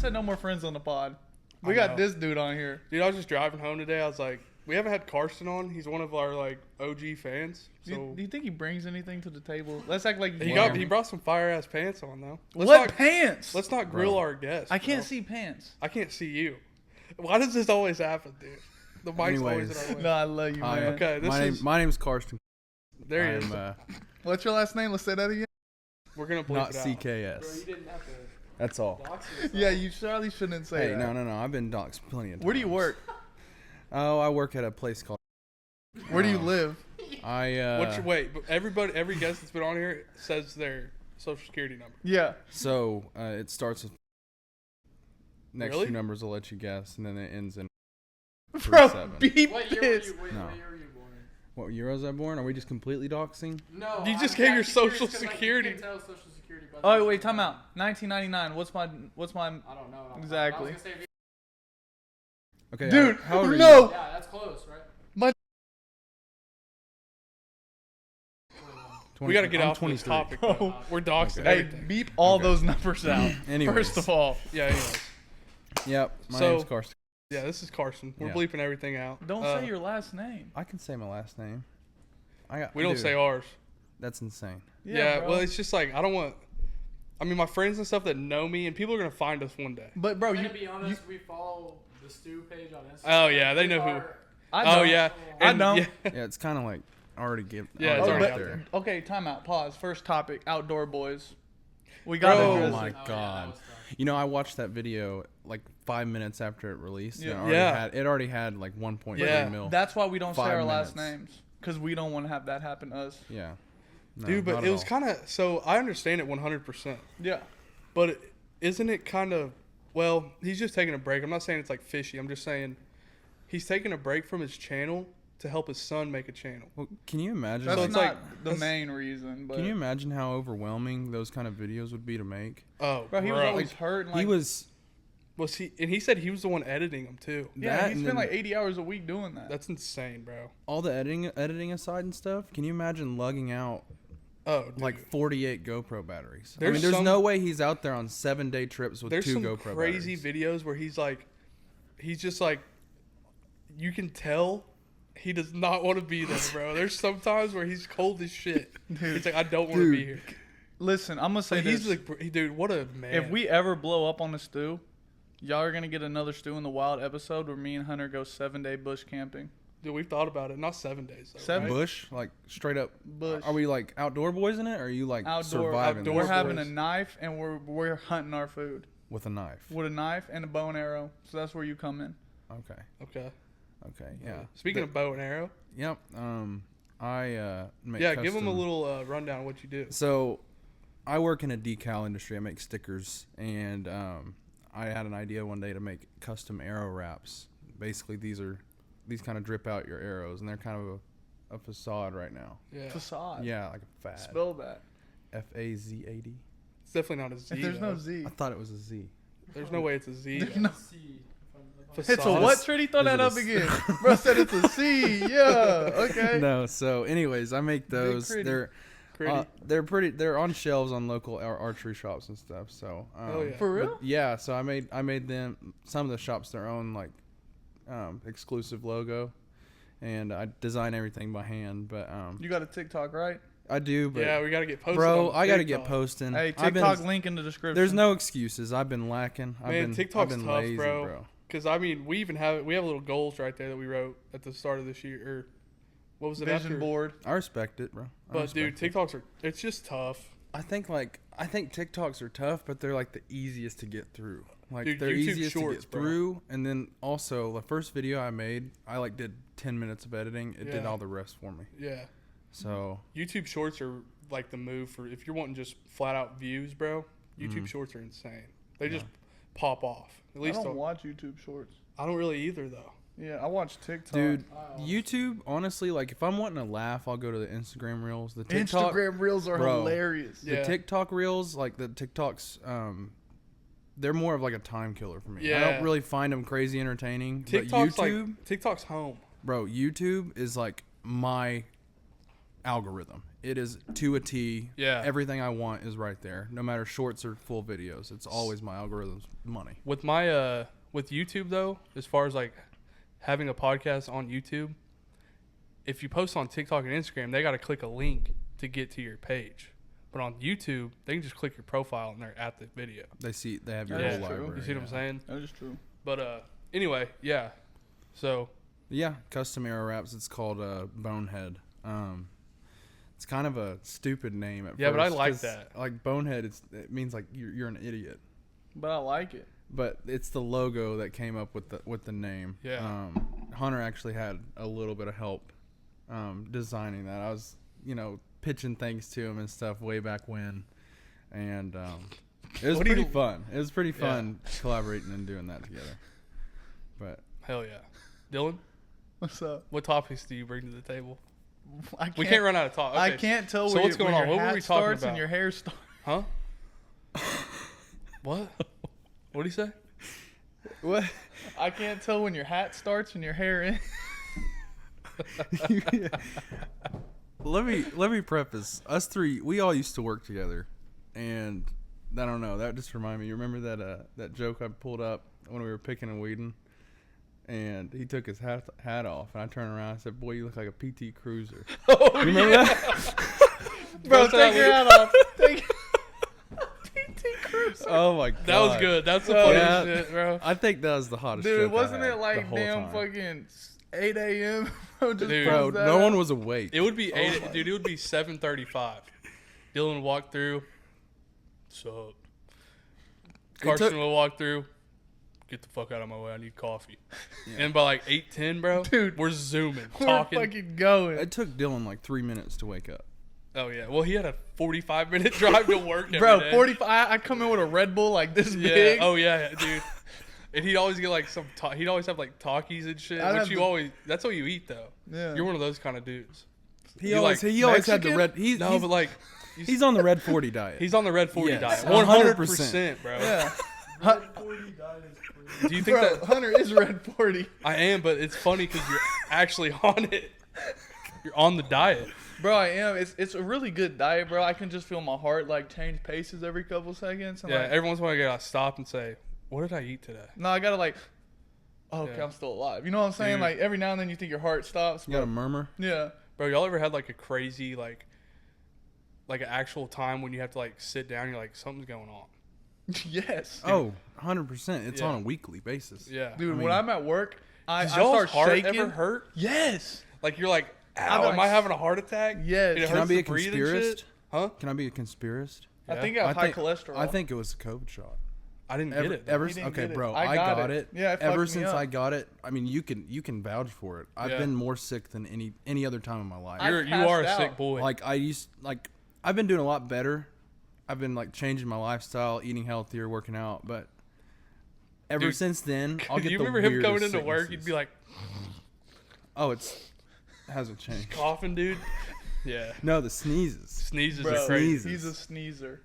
said no more friends on the pod. We got this dude on here. Dude, I was just driving home today. I was like, we haven't had Carston on. He's one of our like OG fans. So Do you think he brings anything to the table? Let's act like he brought some fire ass pants on though. Pants? Let's not grill our guests. I can't see pants. I can't see you. Why does this always happen, dude? The mic's always in our way. No, I love you, man. Okay, my name's Carston. There he is. What's your last name? Let's say that again. We're gonna bleep not it out. CKS. Bro, you didn't have to. That's all. Yeah, you surely shouldn't say that. No. I've been doxxed plenty of times. Where do you work? Oh, I work at a place called. Where do you live? Wait, but every guest that's been on here says their social security number. Yeah. So it starts with next Really? few numbers. I'll let you guess, and then it ends in. Bro, 37. beep What year this. were you? No. What year were you born? What year was I born? Are we just completely doxing? No. You just I'm gave your actually curious social 'cause, like, security. you can tell social security by Oh the- wait, time out. 1999. What's my? I don't know. Exactly. I was gonna say, Okay, Dude, how old are no. yeah, that's close, right? you? We got to get I'm off this 23. topic. Though. We're doxing Okay. Hey, everything. beep all Okay. those numbers out. Anyways. First of all, Yeah, anyways. Yep, my So- name's Carston. Yeah, this is Carston. We're Yeah. bleeping everything out. don't say your last name. I can say my last name. We don't dude, say ours. That's insane. Yeah, bro. well, it's just like I don't want. I mean, my friends and stuff that know me, and people are gonna find us one day. But bro, I'm you. gonna be honest. We follow the Stew page on Instagram. Oh yeah, they know who. I Oh don't. yeah, I and, don't. Yeah, Yeah, it's kind of like already give. Yeah, it's Oh, already but- out there. Okay, time out. Pause. First topic: outdoor boys. We got Bro. to Oh address my it. god! You know, I watched that video like 5 minutes after it released. Yeah. And it already had like 1.3 Yeah. mil. That's why we don't say 5 our last minutes. names, because we don't want to have that happen to us. Yeah. No, dude, but not it at was all. kind of. So I understand it 100%, Yeah. but isn't it kind of? Well, he's just taking a break. I'm not saying it's like fishy. I'm just saying he's taking a break from his channel to help his son make a channel. Well, can you imagine? That's So it's not like- the that's- main reason, but Can you imagine how overwhelming those kind of videos would be to make? Oh, bro, he was always hurt. And, like, He was. he said he was the one editing them too. Yeah, that he and spent then like 80 hours a week doing that. That's insane, bro. all the editing aside and stuff. Can you imagine lugging out Oh, dude. like 48 GoPro batteries? There's there's some- no way he's out there on 7-day trips with There's 2 some GoPro crazy batteries. videos where he's just like, you can tell he does not want to be there, bro. There's some times where he's cold as shit. He's like, I don't want to be here. Listen, I'm gonna say But this: he's like, dude, what a man. if we ever blow up on the stew, y'all are gonna get another Stew in the Wild episode where me and Hunter go 7-day bush camping. Dude, we've thought about it. Not 7 days. Though, Seven? right? Bush, like straight up. Bush. Are we like outdoor boys in it, or are you like Outdoor. surviving outdoor We're this having a boys. knife and we're hunting our food with a knife? with a knife and a bow and arrow. So that's where you come in. Okay. Okay. Yeah. Speaking of bow and arrow. Yep. I make Yeah, give him a custom- little rundown of what you do. So, I work in a decal industry. I make stickers, and I had an idea one day to make custom arrow wraps. Basically, these kind of drip out your arrows, and they're kind of a facade right now. Yeah. Facade. Yeah, like a fad. Spell that. FAZAD. It's definitely not a Z. If there's no though. Z. I thought it was a Z. There's no way it's a Z. There's no- It's a Facade. what, Trinity? Throw Is that it a up s- again. Bro said it's a C. Yeah. Okay. No. So, anyways, I make those. pretty. They're pretty. They're on shelves on local archery shops and stuff. So. Oh, yeah. For real? But yeah. So I made them, some of the shops, their own like exclusive logo, and I design everything by hand. But You got a TikTok, right? I do. But Yeah, we got to get posted. bro, on I got to get TikTok. posting. Hey, I've been- TikTok link in the description. There's no excuses. I've been lacking. Man, I've TikTok's been tough, lazy, bro. Because, I mean, we have little goals right there that we wrote at the start of this year. Or what was it vision after? board. I respect it, bro. I But, dude, respect it. TikToks it's just tough. I think TikToks are tough, but they're like the easiest to get through. Like Dude, they're YouTube easiest Shorts, to get bro. through, and then also the first video I made, I like did 10 minutes of editing. It did Yeah. all the rest for me. Yeah. So YouTube Shorts are like the move for if you're wanting just flat out views, bro. YouTube Shorts are insane. They just pop off. At I least don't watch YouTube Shorts. I don't really either, though. Yeah, I watch TikTok. dude, YouTube, honestly, like if I'm wanting to laugh, I'll go to the Instagram reels. The TikTok, Instagram reels are bro. hilarious. the Yeah. TikTok reels, like the TikToks, they're more of like a time killer for me. I Yeah. don't really find them crazy entertaining. TikTok's but YouTube, TikTok's home. bro, YouTube is like my algorithm. It is to a T. Yeah. Everything I want is right there. No matter shorts or full videos, it's always my algorithm's money. With my with YouTube though, as far as like having a podcast on YouTube, if you post on TikTok and Instagram, they got to click a link to get to your page. But on YouTube, they can just click your profile and they're at the video. They have your That whole is true. library. You see what I'm saying? That is true. But anyway, yeah. So Yeah, custom arrow wraps. It's called Bonehead. It's kind of a stupid name at Yeah, first. but I like 'cause, that. Like Bonehead, it means like you're an idiot. But I like it. But it's the logo that came up with the name. Yeah. Hunter actually had a little bit of help designing that. I was, pitching things to him and stuff way back when, and it was pretty fun. It was pretty fun collaborating and doing that together. But hell yeah, Dylan, What's up? what topics do you bring to the table? I We can't run out of talk. Okay. I can't tell. So where what's going when on? Your What were hat we talking starts about? And your hair starts. Huh? What? What did he say? what? I can't tell when your hat starts and your hair ends. Let me preface. Us three, we all used to work together, and I don't know. That just reminded me. You remember that joke I pulled up when we were picking and weeding, and he took his hat off, and I turned around and said, "Boy, you look like a PT Cruiser." Oh, You remember that? Bro, That's take how your we- hat off. PT Cruiser. Oh my god, that was good. That's the funniest Yeah. shit, bro. I think that was the hottest. Dude, joke I wasn't had it the like whole damn time. fucking 8 a.m.? Bro, just Dude. Bro, post that no up. one was awake. It would be Oh eight, my- dude. It would be 7:35. Dylan walked through. What's up? Carston will walk through. Get the fuck out of my way. I need coffee. Yeah. And by like 8:10, bro, Dude, we're zooming, We're talking. fucking going. It took Dylan like 3 minutes to wake up. Oh yeah. Well, he had a 45-minute drive to work. Every Bro, day. 45. I come in with a Red Bull like this Yeah. big. Oh yeah, dude. And he'd always get like he'd always have like Takis and shit. I'd Which have you the- always. That's what you eat though. Yeah. You're one of those kind of dudes. He You always like he always had the Mexican? red. He's, No, he's, but like he's on the red 40 diet. he's on the red 40 Yes, diet. 100%. 100%, bro. Yeah. Do you think Bro, that Hunter is Red 40. I am? But it's funny because you're actually on it. You're on the diet. Bro, I am. It's a really good diet, bro. I can just feel my heart like change paces every couple seconds. And Yeah. like, Every once in a while, I gotta stop and say, "What did I eat today?" no, I gotta like, oh, okay, Yeah. I'm still alive. You know what I'm saying? Dude. Like every now and then you think your heart stops. You got a But, murmur? yeah. Bro, y'all ever had like a crazy like an actual time when you have to like sit down? And you're like, something's going on. Yes. Oh, 100%. It's Yeah. on a weekly basis. Yeah. Dude, I when mean- I'm at work, I Does y'all's start heart shaking. ever hurt? Yes. Like you're like, I'll ow, be am like, I having a heart attack? Yes. And it Can I hurts be to a breathe and shit? conspiracist? Huh? Can I be a conspiracist? I Yeah. think I have high cholesterol. I think it was a COVID shot. I didn't get it. though. Ever He didn't okay, get it. bro. I I got got it. it. Yeah, it Ever fucked me since up. I got it, I mean, you can vouch for it. I've Yeah. been more sick than any other time in my life. I You are a passed sick out. boy. I've been doing a lot better. I've been like changing my lifestyle, eating healthier, working out, but ever Dude, since then, I'll get you the remember him coming weirdest into work? You'd sicknesses. be like "Oh, it hasn't changed." coughing, dude. Yeah. No, the sneezes. Sneezes Bro, are crazy. Sneezes. he's a sneezer.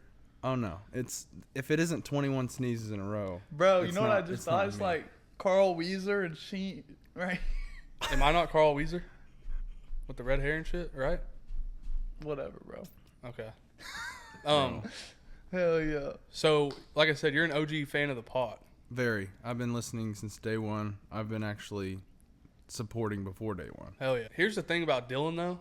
Oh no, it's if it isn't 21 sneezes in a row. Bro, you it's know what not- I just it's thought? not It's me. like Carl Weezer and she, right? Am I not Carl Weezer? With the red hair and shit, right? Whatever, bro. Okay. Hell yeah. So, like I said, you're an OG fan of the pod. Very. I've been listening since day one. I've been actually supporting before day one. Hell yeah. Here's the thing about Dylan, though.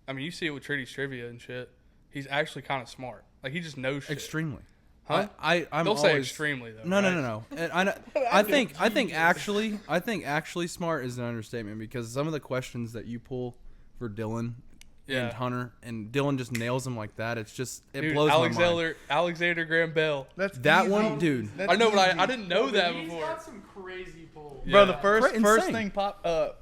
I mean, you see it with Tradi's Trivia and shit. He's actually kind of smart. Like, he just knows shit. Extremely. Huh? I'm Don't always, say extremely, though. No, right? no. And I think actually smart is an understatement because some of the questions that you pull for Dylan Yeah. and Hunter and Dylan just nails them like that. It's just it Dude, blows my mind. Alexander Graham Bell. That's That easy. one, dude. That's I know, but easy. I didn't know that He's before. got some crazy pulls. Bro, Yeah. the first Insane. thing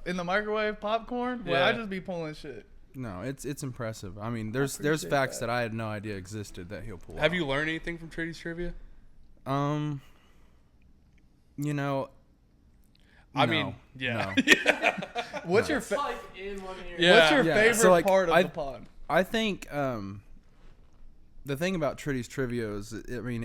in the microwave popcorn. Well, Yeah. I just be pulling shit. No, it's impressive. I mean, there's appreciate facts that. that I had no idea existed that he'll pull. Have out. you learned anything from Tradi's Trivia? You know, I no, mean, yeah. no. What's your It's like in one ear. Yeah. What's your Yeah, favorite so, like, part of I- the pod? I think the thing about Trinity's Trivia is, I mean,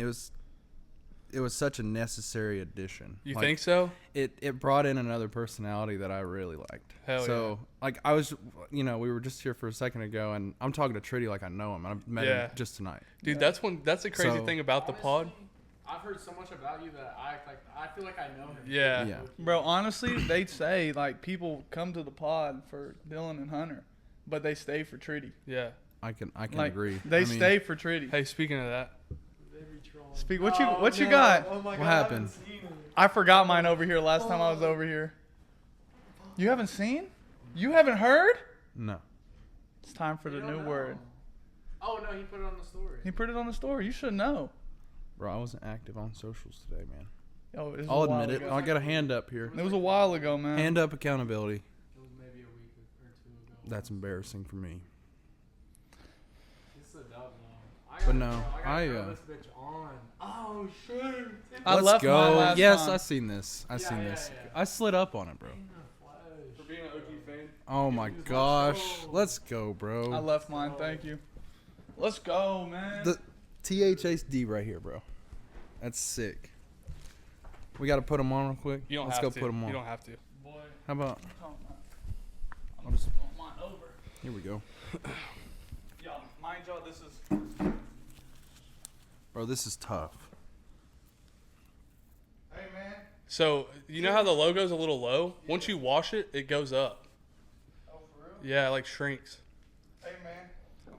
it was such a necessary addition. You Like, think so? It brought in another personality that I really liked. Hell so like I was, we were just here for a second ago, and I'm talking to Tritty like I know him. I met him just tonight. Dude, that's the crazy So- thing about the pod. I've heard so much about you that I feel like I know him. Yeah. Bro, honestly, they'd say like people come to the pod for Dylan and Hunter, but they stay for Tritty. Yeah. I can Like agree. they I mean, stay for Tritty. Hey, speaking of that, They be trolling. Speak. What you got? Oh my What God, happened? I haven't seen him. I forgot mine over here last time I was over here. You haven't seen? You haven't heard? No. It's time for the You don't new know. word. Oh no, he put it on the story. He put it on the story. You should know. Bro, I wasn't active on socials today, man. Oh, it was I'll a while admit it. ago. I'll get a hand up here. It was a while ago, man. Hand up accountability. It was maybe a week or two ago. That's embarrassing for me. It's a dub now. But no, I gotta throw this bitch on. Oh shoot! I Let's left go. mine last Yes, time. I seen this. I seen yeah, this. yeah. I slid up on it, bro. In the flesh. for being an OG fan, Oh my Let's gosh. go. Let's go, I bro. left mine. Thank you. Let's go, man. The THSD right here, bro. That's sick. We got to put them on real quick. you don't Let's have go to. put them on. You don't have to. Boy, How about? I'm just throwing mine over. Here we go. Y'all, mind y'all, this is. Bro, this is tough. Hey, man. So you know how the logo's a little low? Once you wash it, it goes up. Oh, for real? Yeah, it like shrinks. Hey, man.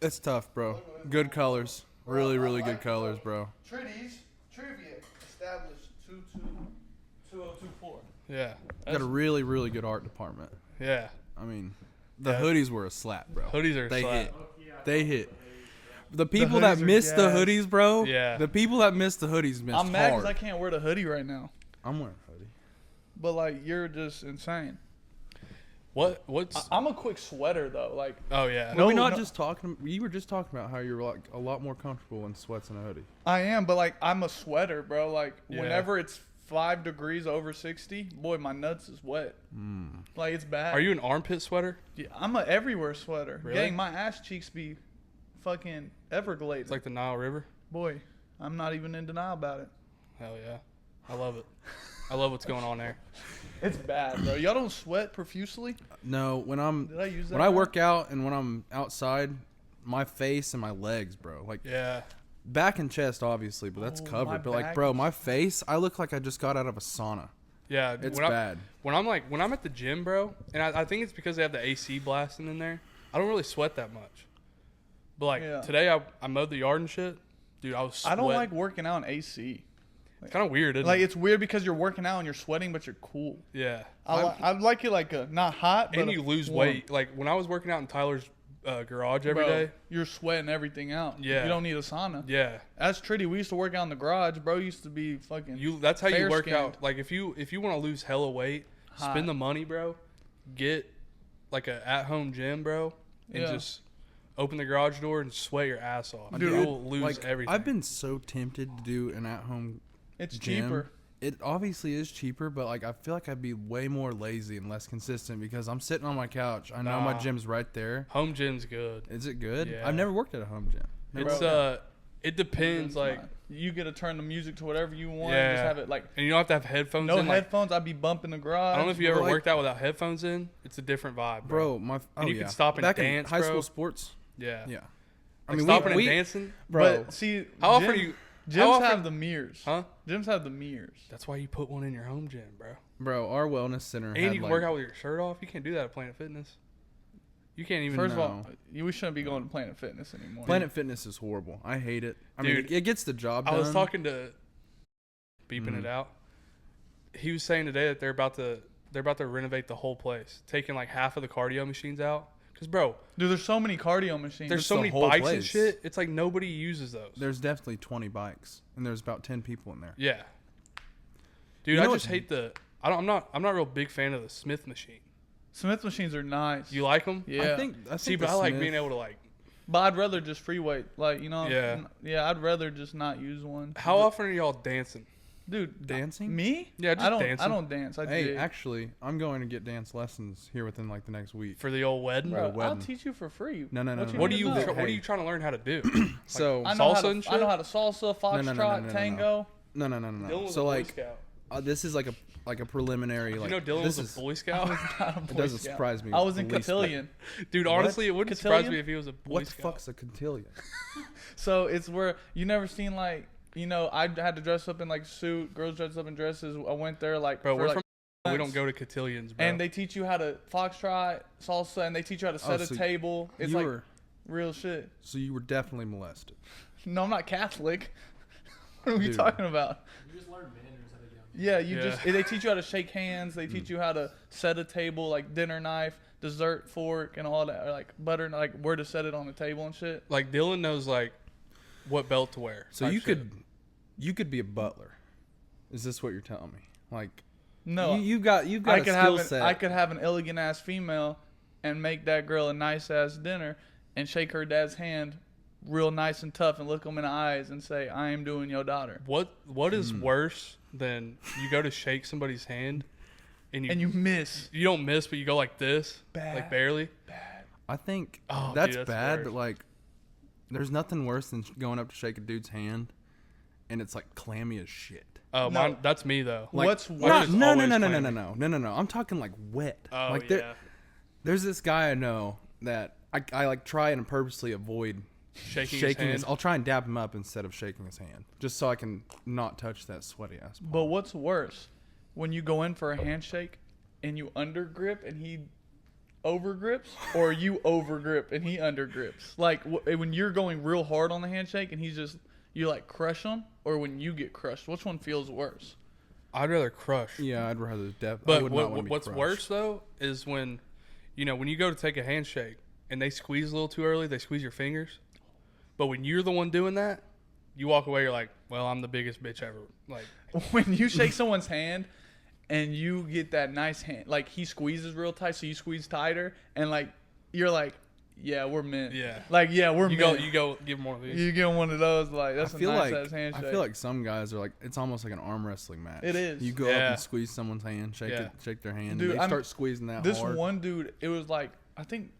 It's tough, bro. Good colors. Really, really good colors, bro. Tritty's Trivia established 2024. Yeah. Got a really, really good art department. Yeah. I mean, the Yeah. hoodies were a slap, bro. Hoodies are They slap. hit. They hit. The people that hoodies are missed the gas. hoodies, bro. Yeah. The people that missed the hoodies missed I'm mad hard. because I can't wear the hoodie right now. I'm wearing a hoodie. But, like, you're just insane. What's I'm a quick sweater, though. Like, Oh yeah. No, Were we not no. just talking? You were just talking about how you're like a lot more comfortable in sweats and a hoodie. I am, but, like, I'm a sweater, bro. Like, Yeah. whenever it's 5 degrees over 60, boy, my nuts is wet. Like, it's bad. Are you an armpit sweater? Yeah, I'm a everywhere sweater. Really? Gang, my ass cheeks be fucking Everglades. It's like the Nile River. Boy, I'm not even in denial about it. Hell yeah. I love it. I love what's going on there. It's bad, bro. Y'all don't sweat profusely? No, when Did I use that? I right? work out and when I'm outside, my face and my legs, bro. Like Yeah. back and chest, obviously, but that's Oh, my covered. But like, back bro, is- my face, I look like I just got out of a sauna. Yeah. It's when bad. when I'm at the gym, bro, and I think it's because they have the AC blasting in there. I don't really sweat that much. But like Yeah. today, I mowed the yard and shit. Dude, I was I sweating. don't like working out in AC. It's kind of weird, isn't Like, it? it's weird because you're working out and you're sweating, but you're cool. Yeah. I like it like not hot, but And you lose warm. weight. Like when I was working out in Tyler's garage every Bro, day. you're sweating everything out. Yeah. You don't need a sauna. Yeah. That's Tritty. We used to work out in the garage. Bro used to be fucking. That's how you fair work skinned. out. Like if you want to lose hella weight, Hot. spend the money, bro. Get like a at-home gym, bro, and Yeah. just open the garage door and sweat your ass off. Dude, Dude, you'll lose Like everything. I've been so tempted to do an at-home It's gym. cheaper. It obviously is cheaper, but like I feel like I'd be way more lazy and less consistent because I'm sitting on my couch. I know my Nah. gym's right there. Home gym's good. Is it good? Yeah. I've never worked at a home gym. Never It's worked. it depends. Like, You get to turn the music to whatever you want. Yeah. And just have it like and you don't have to have headphones. no in. Like, headphones. I'd be bumping the garage. I don't know if you ever Like- worked out without headphones in. It's a different vibe, bro. Bro, my And you yeah. can stop and Back dance, in high bro. school sports. Yeah. Yeah, Like stopping and dancing, bro. But see, How often are you? Gyms how often- have the mirrors. Huh? Gyms have the mirrors. That's why you put one in your home gym, bro. Bro, our wellness center And had you can like, work out with your shirt off. You can't do that at Planet Fitness. You can't even. First of No. all, we shouldn't be going to Planet Fitness anymore. Planet Fitness is horrible. I hate it. I mean, Dude, it gets the job I done. was talking to beeping Mhm. it out. He was saying today that they're about to renovate the whole place, taking like half of the cardio machines out. Cause bro, Dude, there's so many cardio machines. there's Just so the many whole bikes and place. shit. It's like nobody uses those. There's definitely 20 bikes, and there's about 10 people in there. Yeah. Dude, You know I what's- just hate the. I'm not a real big fan of the Smith machine. Smith machines are nice. You like them? Yeah. I think See, the but I like Smith- being able to like. But I'd rather just free weight. Like, you know. Yeah. Yeah, I'd rather just not use one. How often are y'all dancing? Dude, Dancing? me? Yeah, just I don't. dancing. I don't dance. I Hey, dig. actually, I'm going to get dance lessons here within like the next week. For the old wedding. Bro, I'll wedding. teach you for free. No. What need are you? to know? What are you trying to learn how to do? So I know Salsa how to, and I know shit? how to salsa, foxtrot, tango. no. Dylan was So a Boy like, Scout. this is like a preliminary. Did like, you know Dylan this was is, a Boy I Scout? was not a It Boy doesn't Scout. surprise me. I was in the least bit. cotillion. Dude, What? honestly, it wouldn't surprise Cotillion? me if he was a Boy What the Scout. fuck's a cotillion? So it's where you never seen like I had to dress up in like suit. Girls dress up in dresses. I went there like Bro, for, we're like, from. We months. don't go to cotillions, bro. And they teach you how to foxtrot, salsa, and they teach you how to set a so table. It's you like were real shit. so you were definitely molested. No, I'm not Catholic. What are we Dude. talking about? You just learn manners at a young age. Yeah, you Yeah. just they teach you how to shake hands. They teach you how to set a table, like dinner knife, dessert fork, and all that, or like butter, like where to set it on the table and shit. Like Dylan knows like what belt to wear. So type you shit. could be a butler. Is this what you're telling me? Like, No, you've got I a could skill have set. I could have an elegant ass female and make that girl a nice ass dinner and shake her dad's hand real nice and tough and look him in the eyes and say, I am doing your daughter. What is worse than you go to shake somebody's hand and You miss. you don't miss, but you go like this, Bad. like barely. I think Oh, that's dude, that's bad, worse. but like, there's nothing worse than going up to shake a dude's hand, and it's like clammy as shit. Oh, No. mine. That's me though. Like, What's not- worse? no, always no. clammy. I'm talking like wet. Oh like yeah. there's this guy I know that I like try and purposely avoid Shaking, shaking his hand. I'll try and dab him up instead of shaking his hand, just so I can not touch that sweaty ass. But what's worse? When you go in for a handshake and you undergrip and he overgrips, or you overgrip and he undergrips? Like when you're going real hard on the handshake and you like crush him, or when you get crushed, which one feels worse? I'd rather crush. Yeah, I'd rather I But would not want to be what's crushed. worse though is when, when you go to take a handshake and they squeeze a little too early, they squeeze your fingers. But when you're the one doing that, you walk away, you're like, well, I'm the biggest bitch ever. Like, When you shake someone's hand and you get that nice hand, like he squeezes real tight, so you squeeze tighter, and like you're like, yeah, we're meant. Yeah. Like, yeah, we're you meant. go give them one of these. You get one of those, like that's I a feel nice like ass handshake. I feel like some guys are like, it's almost like an arm wrestling match. It is. You go up Yeah. and squeeze someone's hand, shake their hand, Dude, and they start squeezing that This hard. one dude, it was like, I think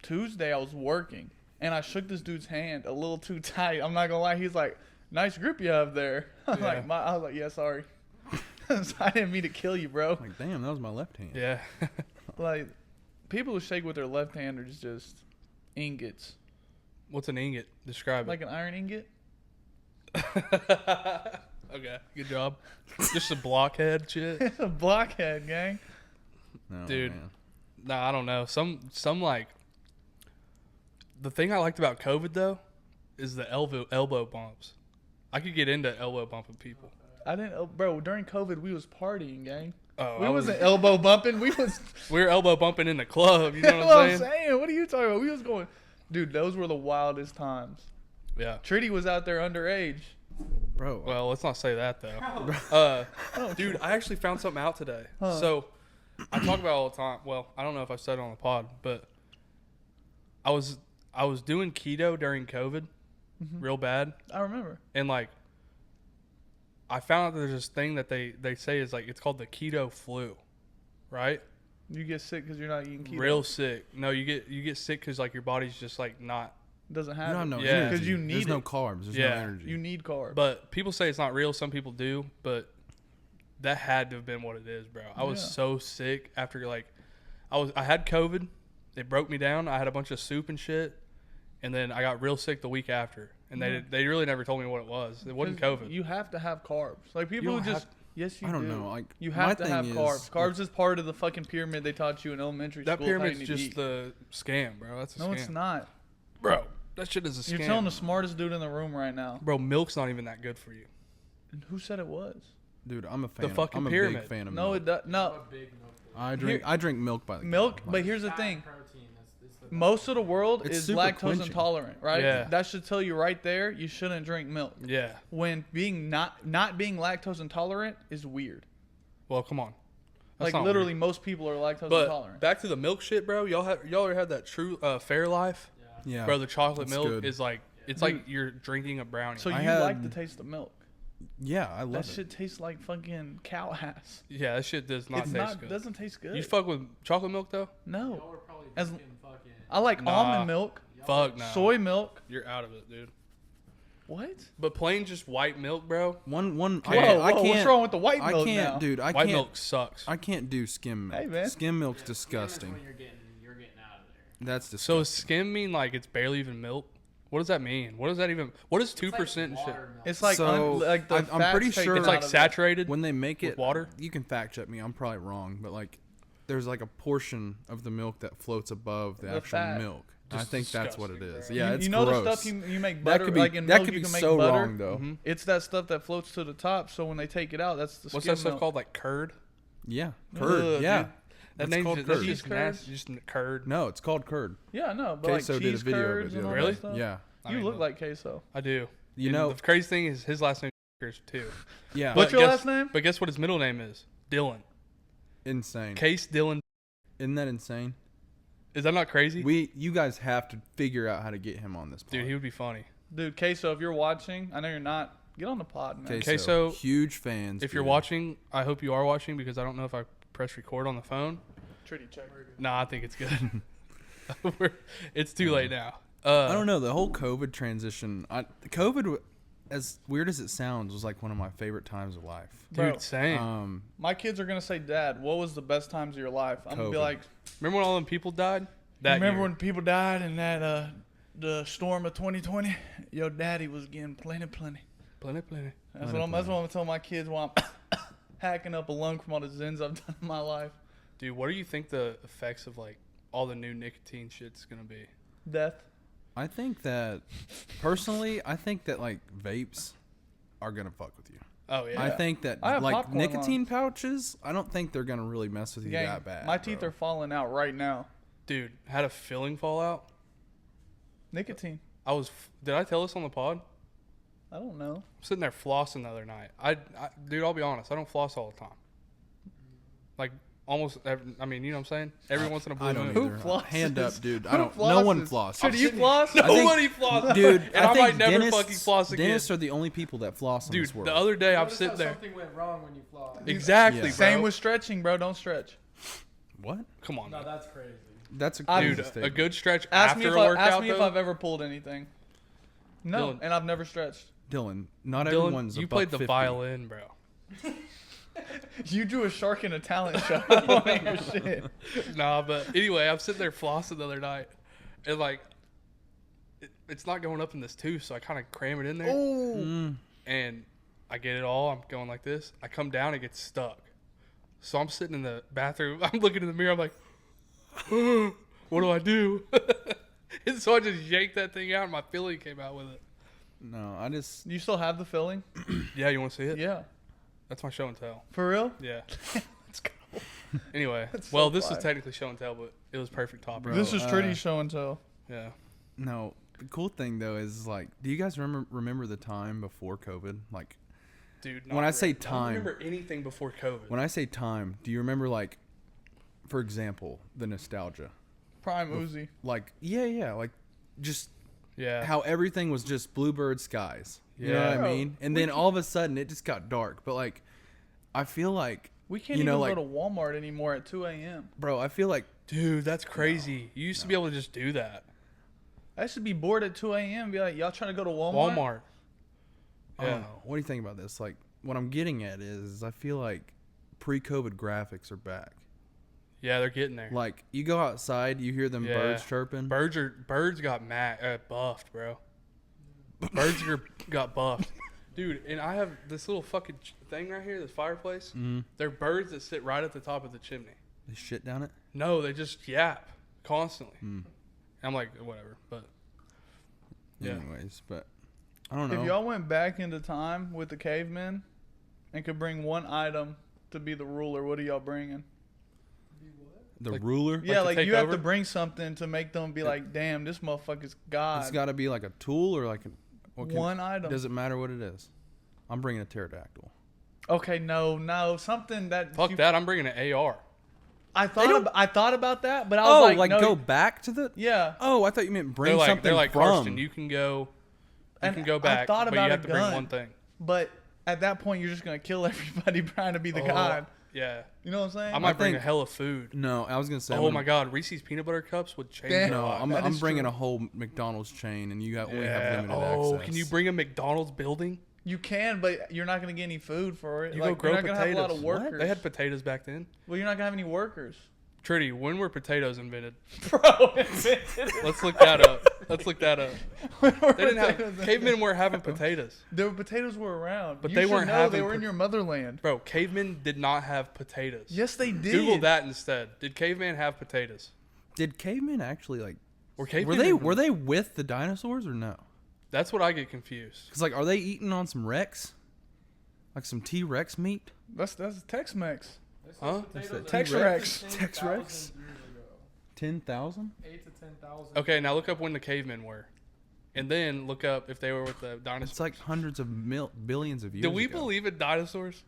Tuesday I was working and I shook this dude's hand a little too tight. I'm not gonna lie. He's like, nice grip you have there. I'm Yeah. like, I was like, yeah, sorry. So I didn't mean to kill you, bro. Like, damn, that was my left hand. Yeah. Like, people who shake with their left hand are just ingots. What's an ingot? Describe Like an iron ingot? it. Okay, good job. Just a blockhead shit. It's a blockhead, gang. No, Dude. man. Nah, I don't know. Some like the thing I liked about COVID though is the elbow bumps. I could get into elbow bumping people. I didn't, bro, during COVID, we was partying, gang. Oh, We wasn't elbow bumping. We was, we were elbow bumping in the club. You know that's what I'm saying? What are you talking about? We was going, dude, those were the wildest times. Yeah. Treaty was out there underage. Bro. Well, let's not say that though. Oh, Dude, I actually found something out today. Huh. So I talk about it all the time. Well, I don't know if I've said it on the pod, but I was doing keto during COVID, real bad, I remember. and like I found out there's this thing that they say is like it's called the keto flu, right? You get sick because you're not eating keto. Real sick. No, you get sick because like your body's just like not. Doesn't you have don't have it. no Yeah. energy. Because you need There's no it. carbs. There's Yeah. no energy. You need carbs. But people say it's not real. Some people do, but that had to have been what it is, bro. I was Yeah. so sick after like I had COVID. It broke me down. I had a bunch of soup and shit, and then I got real sick the week after. And they really never told me what it was. It wasn't 'Cause COVID. You have to have carbs. Like people You who don't just yes, you I don't do. know. Like, You my have to thing have is, carbs. Carbs is part of the fucking pyramid they taught you in elementary That school. of how you pyramid's need to just eat. the scam, bro. That's a No, scam. it's not. Bro, that shit is a scam. You're telling the smartest dude in the room right now. Bro, milk's not even that good for you. And who said it was? dude, I'm a fan. fucking I'm a pyramid. big fan of No, milk. it does. No, I'm a big milk boy. I drink milk by the milk. gallon. But here's the Fat thing. and protein. That's the Most of the world It's is super lactose quenching. intolerant, right? Yeah. That should tell you right there you shouldn't drink milk. Yeah. When being not being lactose intolerant is weird. Well, come on. That's Like not literally weird. most people are lactose But intolerant. back to the milk shit, bro. Y'all ever had that true Fairlife? Yeah, Bro, the chocolate That's milk good. is like it's like you're drinking a brownie. So you I had- like the taste of milk. Yeah, I love That it. shit tastes like fucking cow ass. Yeah, that shit does not taste good. Doesn't taste good. You fuck with chocolate milk though? No. Y'all are probably As- drinking fucking. I like Nah. almond milk, Fuck no. soy milk. You're out of it, dude. What? But plain just white milk, bro. One. Whoa, I can't. what's wrong with the white I milk can't, now? dude. I White can't. milk sucks. I can't do skim milk. Hey, man. Skim milk's Skim is disgusting. when you're getting out of there. That's So disgusting. does skim mean like it's barely even milk? What does that mean? What does that even? What is 2% and shit? Water milk. It's like So, like the I'm fat's pretty taken sure- It's out like of it. saturated. When they make with it, water? you can fact check me. I'm probably wrong, but like, there's like a portion of the milk that floats above the The actual fat. milk. I Just think that's what it disgusting, is. bro. Yeah, you, it's you know gross. the stuff you make that butter could be like in that milk could you be can make so butter. wrong though. Mhm. It's that stuff that floats to the top. So when they take it out, that's the What's skim that stuff milk. called? Like curd? Yeah, Ugh, curd. Yeah, dude. That That's name's called just, curd. that's just Cheese curd? nasty. Just curd. No, it's called curd. Yeah, no, but Queso like did a cheese video of curds it the and other all Really? that stuff. Yeah, I You mean, look like queso. I do. you And know. the crazy thing is his last name is too. Yeah, What's But your guess- last name? But guess what his middle name is? Dylan. insane. Case Dylan. Isn't that insane? Is that not crazy? You guys have to figure out how to get him on this. Dude, pod. he would be funny. Dude, queso, if you're watching, I know you're not. Get on the pod, man. Queso, Queso, huge fans. If you're dude. watching, I hope you are watching because I don't know if I press record on the phone. Treaty check. Nah, I think it's good. It's too late now. I don't know, the whole COVID transition. COVID, as weird as it sounds, was like one of my favorite times of life. Dude, Bro, same. My kids are gonna say, "Dad, what was the best times of your life?" I'm gonna be COVID. like, Remember when all them people died? That "Remember year. when people died in that the storm of 2020? Your daddy was getting plenty. Plenty. That's what I'm gonna tell my kids while I'm hacking up a lung from all the Zins I've done in my life. Dude, what do you think the effects of like all the new nicotine shit's gonna be? Death. I think that, personally, I think that like vapes are gonna fuck with you. Oh yeah. I think that I have like popcorn nicotine pouches, I don't think they're gonna really mess with you Gang, that bad. my teeth bro. are falling out right now. Dude, had a filling fall out. Nicotine. Did I tell this on the pod? I don't know. I'm sitting there flossing the other night. Dude, I'll be honest. I don't floss all the time. Like almost. I mean, you know what I'm saying? Every once in a blue I don't moon. Who either. flosses? Hand up, dude. Who I don't. No one flosses? flosses. Should you floss? Nobody flosses, Dude, And I think might never dentists, fucking floss again. Dentists are the only people that floss in Dude, this world. the other day I'm Notice sitting how there. Something went wrong when you floss. Exactly, Yeah. bro. Same with stretching, bro. Don't stretch. What? Come on, No, man. that's crazy. That's a I- crazy Dude, a statement. good stretch Ask me after if a workout, ask me if though? I've ever pulled anything. No, Dylan. and I've never stretched. Dylan, not Dylan, everyone's. you a played the $1.50. violin, bro. You drew a shark in a talent show. I don't know your shit. Nah, but anyway, I'm sitting there flossing the other night, and like, it's not going up in this tooth, so I kind of cram it in there, Mm. and I get it all. I'm going like this. I come down, it gets stuck. So I'm sitting in the bathroom. I'm looking in the mirror. I'm like, what do I do? And so I just yanked that thing out, and my filling came out with it. No, I just. You still have the filling? Yeah, you want to see it? Yeah. That's my show and tell. For real? Yeah. Let's go. Anyway, That's so well, this fire. is technically show and tell, but it was perfect topic. Bro, This is Tritty's show and tell. Yeah. No, the cool thing though is like, do you guys remember the time before COVID? Like, Dude, When I say I don't time- remember anything before COVID. when I say time, do you remember like, for example, the nostalgia? Prime Uzi. Like, yeah, like, just yeah. how everything was just bluebird skies. You know Yeah. what I Bro, mean? And we then can- all of a sudden it just got dark. But like, I feel like, We can't You know, even like- go to Walmart anymore at 2 a.m. bro, I feel like Dude, that's crazy. You used to be able to just do that. I should be bored at 2 a.m. Be like, y'all trying to go to Walmart? Walmart. I don't Yeah. know. What do you think about this? Like, what I'm getting at is I feel like pre-COVID graphics are back. Yeah, they're getting there. Like, you go outside, you hear them Yeah. birds chirping. Birds got buffed, bro. Got buffed. Dude, and I have this little fucking thing right here, this fireplace. Mhm. They're birds that sit right at the top of the chimney. They shit down it. No, they just yap constantly. Mm. I'm like, whatever, but yeah. Anyways, but I don't know. If y'all went back into time with the cavemen and could bring one item to be the ruler, what are y'all bringing? the like- ruler, Yeah, to like take you have over? to bring something to make them be like, damn, this motherfucker's God. it's got to be like a tool or like One item. Does it matter what it is? I'm bringing a pterodactyl. Okay, no, something that. Fuck that. I'm bringing an AR. I thought about that, but I Oh, was like, no, go back to the. Yeah, Oh, I thought you meant bring They're something like from. Carston, you can go And go I back, thought but about you a have to bring gun. one thing. but at that point you're just gonna kill everybody trying to be the god. Yeah. You know what I'm saying? I might bring a think- hell of food. No, I was gonna say. Oh my God, Reese's peanut butter cups would change Damn. your No, life. I'm That is bringing true. a whole McDonald's chain, and you only have Yeah. limited Oh, access. can you bring a McDonald's building? You can, but you're not gonna get any food for it. You Like, go grow you're not gonna have a lot potatoes. of What? workers. They had potatoes back then. Well, you're not gonna have any workers. Trudy, when were potatoes invented? Bro, Let's look that up. Let's look that up. They didn't have cavemen weren't having potatoes, The potatoes were around, But you they should weren't know having they were in your motherland. bro. Cavemen did not have potatoes. Yes, they did. Google that instead. Did caveman have potatoes? Did cavemen actually like? Were cavemen? Were they with the dinosaurs or no? That's what I get confused. Because like, are they eating on some Rex? Like some T-Rex meat? That's Tex-Mex. Huh? Tex-Rex. Tex-Rex? 10,000? 8 to 10,000. Okay, now look up when the cavemen were, and then look up if they were with the dinosaurs. It's like hundreds of billions of years Do we ago. believe in dinosaurs?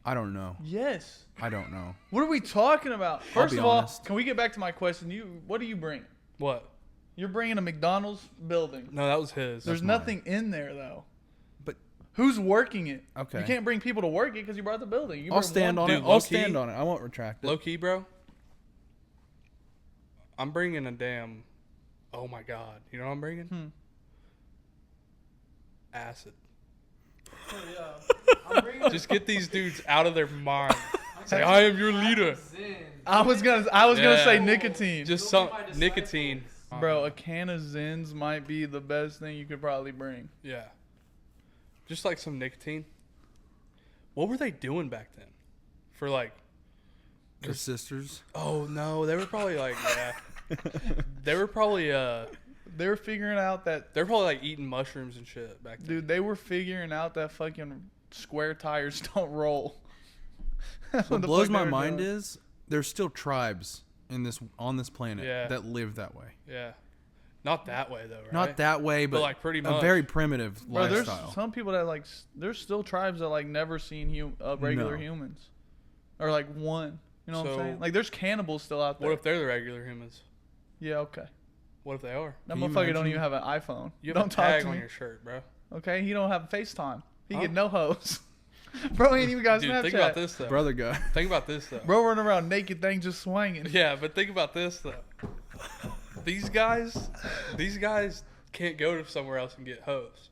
I don't know. Yes. I don't know. What are we talking about? First be of all, honest. can we get back to my question? What do you bring? What? You're bringing a McDonald's building. No, that was his. There's mine. nothing in there though. But Who's working it? Okay. You can't bring people to work it because you brought the building. You I'll bring stand one- on Dude, it. I'll low-key- stand on it. I won't retract it. Low key, bro. I'm bringing a damn. Oh my God! You know what I'm bringing? Acid. Oh, yeah. I'm bringing Just get these dudes out of their mind. Say, I am your leader. Zin. I was gonna say Yeah. nicotine. Just They'll some be my disciples. nicotine. Bro, a can of Zins might be the best thing you could probably bring. Yeah. Just like some nicotine. What were they doing back then? For like, Their sisters. oh no, they were probably like, yeah. They were probably They're figuring out that, they're probably like eating mushrooms and shit back then. dude, they were figuring out that fucking square tires don't roll. What blows my mind is there's still tribes on this planet Yeah. that live that way. Yeah. Not that way though, right? Not that way, but like pretty a much. very primitive Bro, there's lifestyle. some people that like, there's still tribes that like never seen regular No. humans. Or like one. You know what I'm So- saying? Like there's cannibals still out there. What if they're the regular humans? Yeah, okay. What if they are? That Can you motherfucker don't imagine? even have an iPhone. You have Don't a talk tag to on me. your shirt, bro. Okay, he don't have FaceTime. He Huh? get no hoes. Bro ain't even got Dude, Snapchat. think about this though. Brother guy. Think about this though. Bro running around naked thing just swinging. Yeah, but think about this though. These guys can't go to somewhere else and get hoes.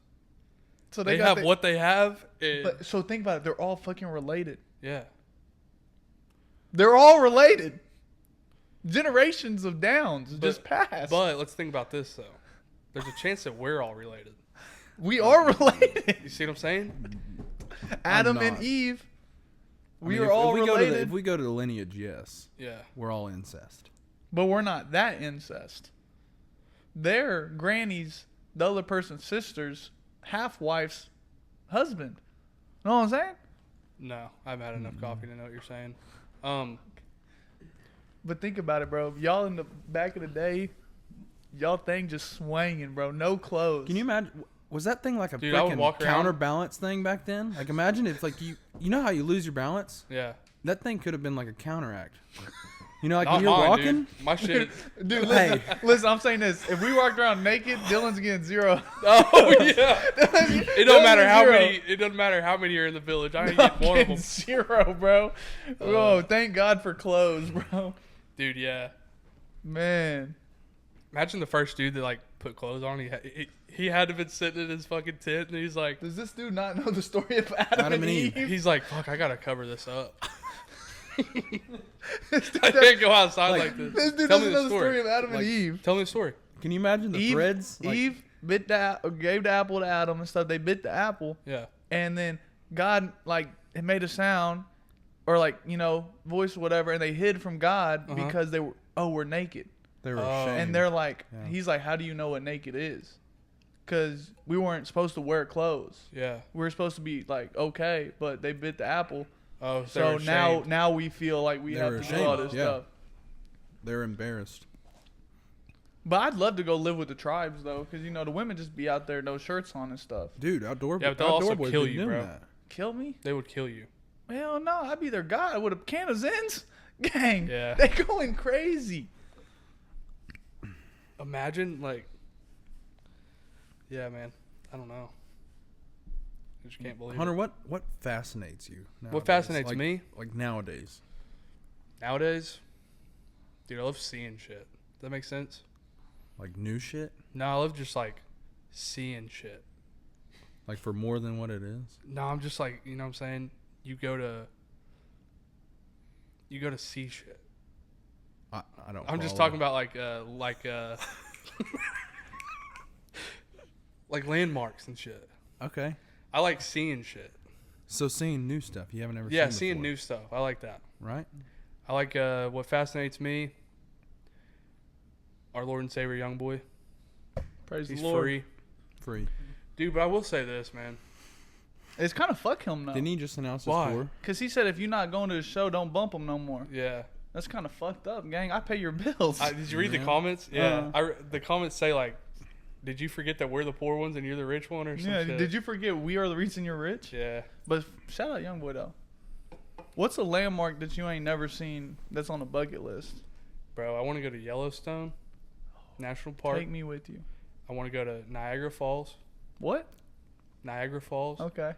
So They got have what they have. And, But so think about it. They're all fucking related. yeah. They're all related. Generations of Downs just passed. But let's think about this though. There's a chance that we're all related. we are related. You see what I'm saying? Adam not. and Eve. We I mean, are all if we related. if we go to the lineage, yes, Yeah. we're all incest. But we're not that incest. They're granny's, the other person's sister's half-wife's husband. Know what I'm saying? No, I haven't had enough coffee to know what you're saying. But think about it, bro. Y'all in the back of the day, y'all thing just swinging, bro. No clothes. Can you imagine? Was that thing like a Dude, I would freaking walk around- counterbalance thing back then? Like imagine if like you know how you lose your balance? Yeah. That thing could have been like a counteract. You know, like Not when you're mine, walking. dude. My shit. Dude, listen, Hey. listen, I'm saying this. If we walked around naked, Dylan's getting 0. Oh yeah. It don't matter how Zero. many. It doesn't matter how many are in the village. I ain't getting one of Getting them. 0, bro. Oh, thank God for clothes, bro. Dude, yeah. Man. Imagine the first dude that like put clothes on. He had to been sitting in his fucking tent, and he's like, Does this dude not know the story of Adam and Eve? he's like, fuck, I gotta cover this up. This dude I does- can't go outside like this. This dude Tell me doesn't know the story of Adam Like, and Eve. Tell me the story. Can you imagine the Eve, threads? Like, Eve gave the apple to Adam and stuff. They bit the apple, Yeah. and then God like it made a sound, or like voice or whatever, and they hid from God Uh-huh. because they were we're naked, they were Oh. ashamed. and they're like Yeah. he's like, how do you know what naked is? Because we weren't supposed to wear clothes. Yeah. We were supposed to be like okay, but they bit the apple, Oh, so now we feel like we They have were to do all ashamed, this yeah. stuff. They're embarrassed. But I'd love to go live with the tribes though, because the women just be out there no shirts on and stuff. Dude, outdoor Yeah, but they'll outdoor also boys kill be you, doing bro. that. Kill me? they would kill you. Hell no, I'd be their guy with a can of Zins. Gang, Yeah. they going crazy. Imagine like. Yeah, man. I don't know. I just can't believe Hunter, it. what fascinates you? What nowadays? fascinates Like- me? Like nowadays. Nowadays, dude, I love seeing shit. Does that make sense? Like new shit? No, I love just like seeing shit. Like for more than what it is? No, I'm just like, you know what I'm saying? You go to see shit. I don't I'm just follow. talking about like landmarks and shit. Okay. I like seeing shit. So seeing new stuff you haven't ever seen Yeah, before. seeing new stuff. I like that. Right? I like what fascinates me. Our Lord and Savior, young boy. Praise He's the Lord. free, Free. dude. But I will say this, man. It's kind of fuck him now. Didn't he just announce his Why? tour? Because he said if you're not going to the show, don't bump him no more. Yeah. That's kind of fucked up, gang. I pay your bills. Did you read the Yeah. comments? Yeah. Uh-huh. The comments say like, "Did you forget that we're the poor ones and you're the rich one?" or something? Yeah, did you forget we are the reason you're rich? Yeah. But shout out Young Boy though. What's a landmark that you ain't never seen that's on the bucket list? Bro, I want to go to Yellowstone National Park. Take me with you. I want to go to Niagara Falls. What? Niagara Falls. Okay.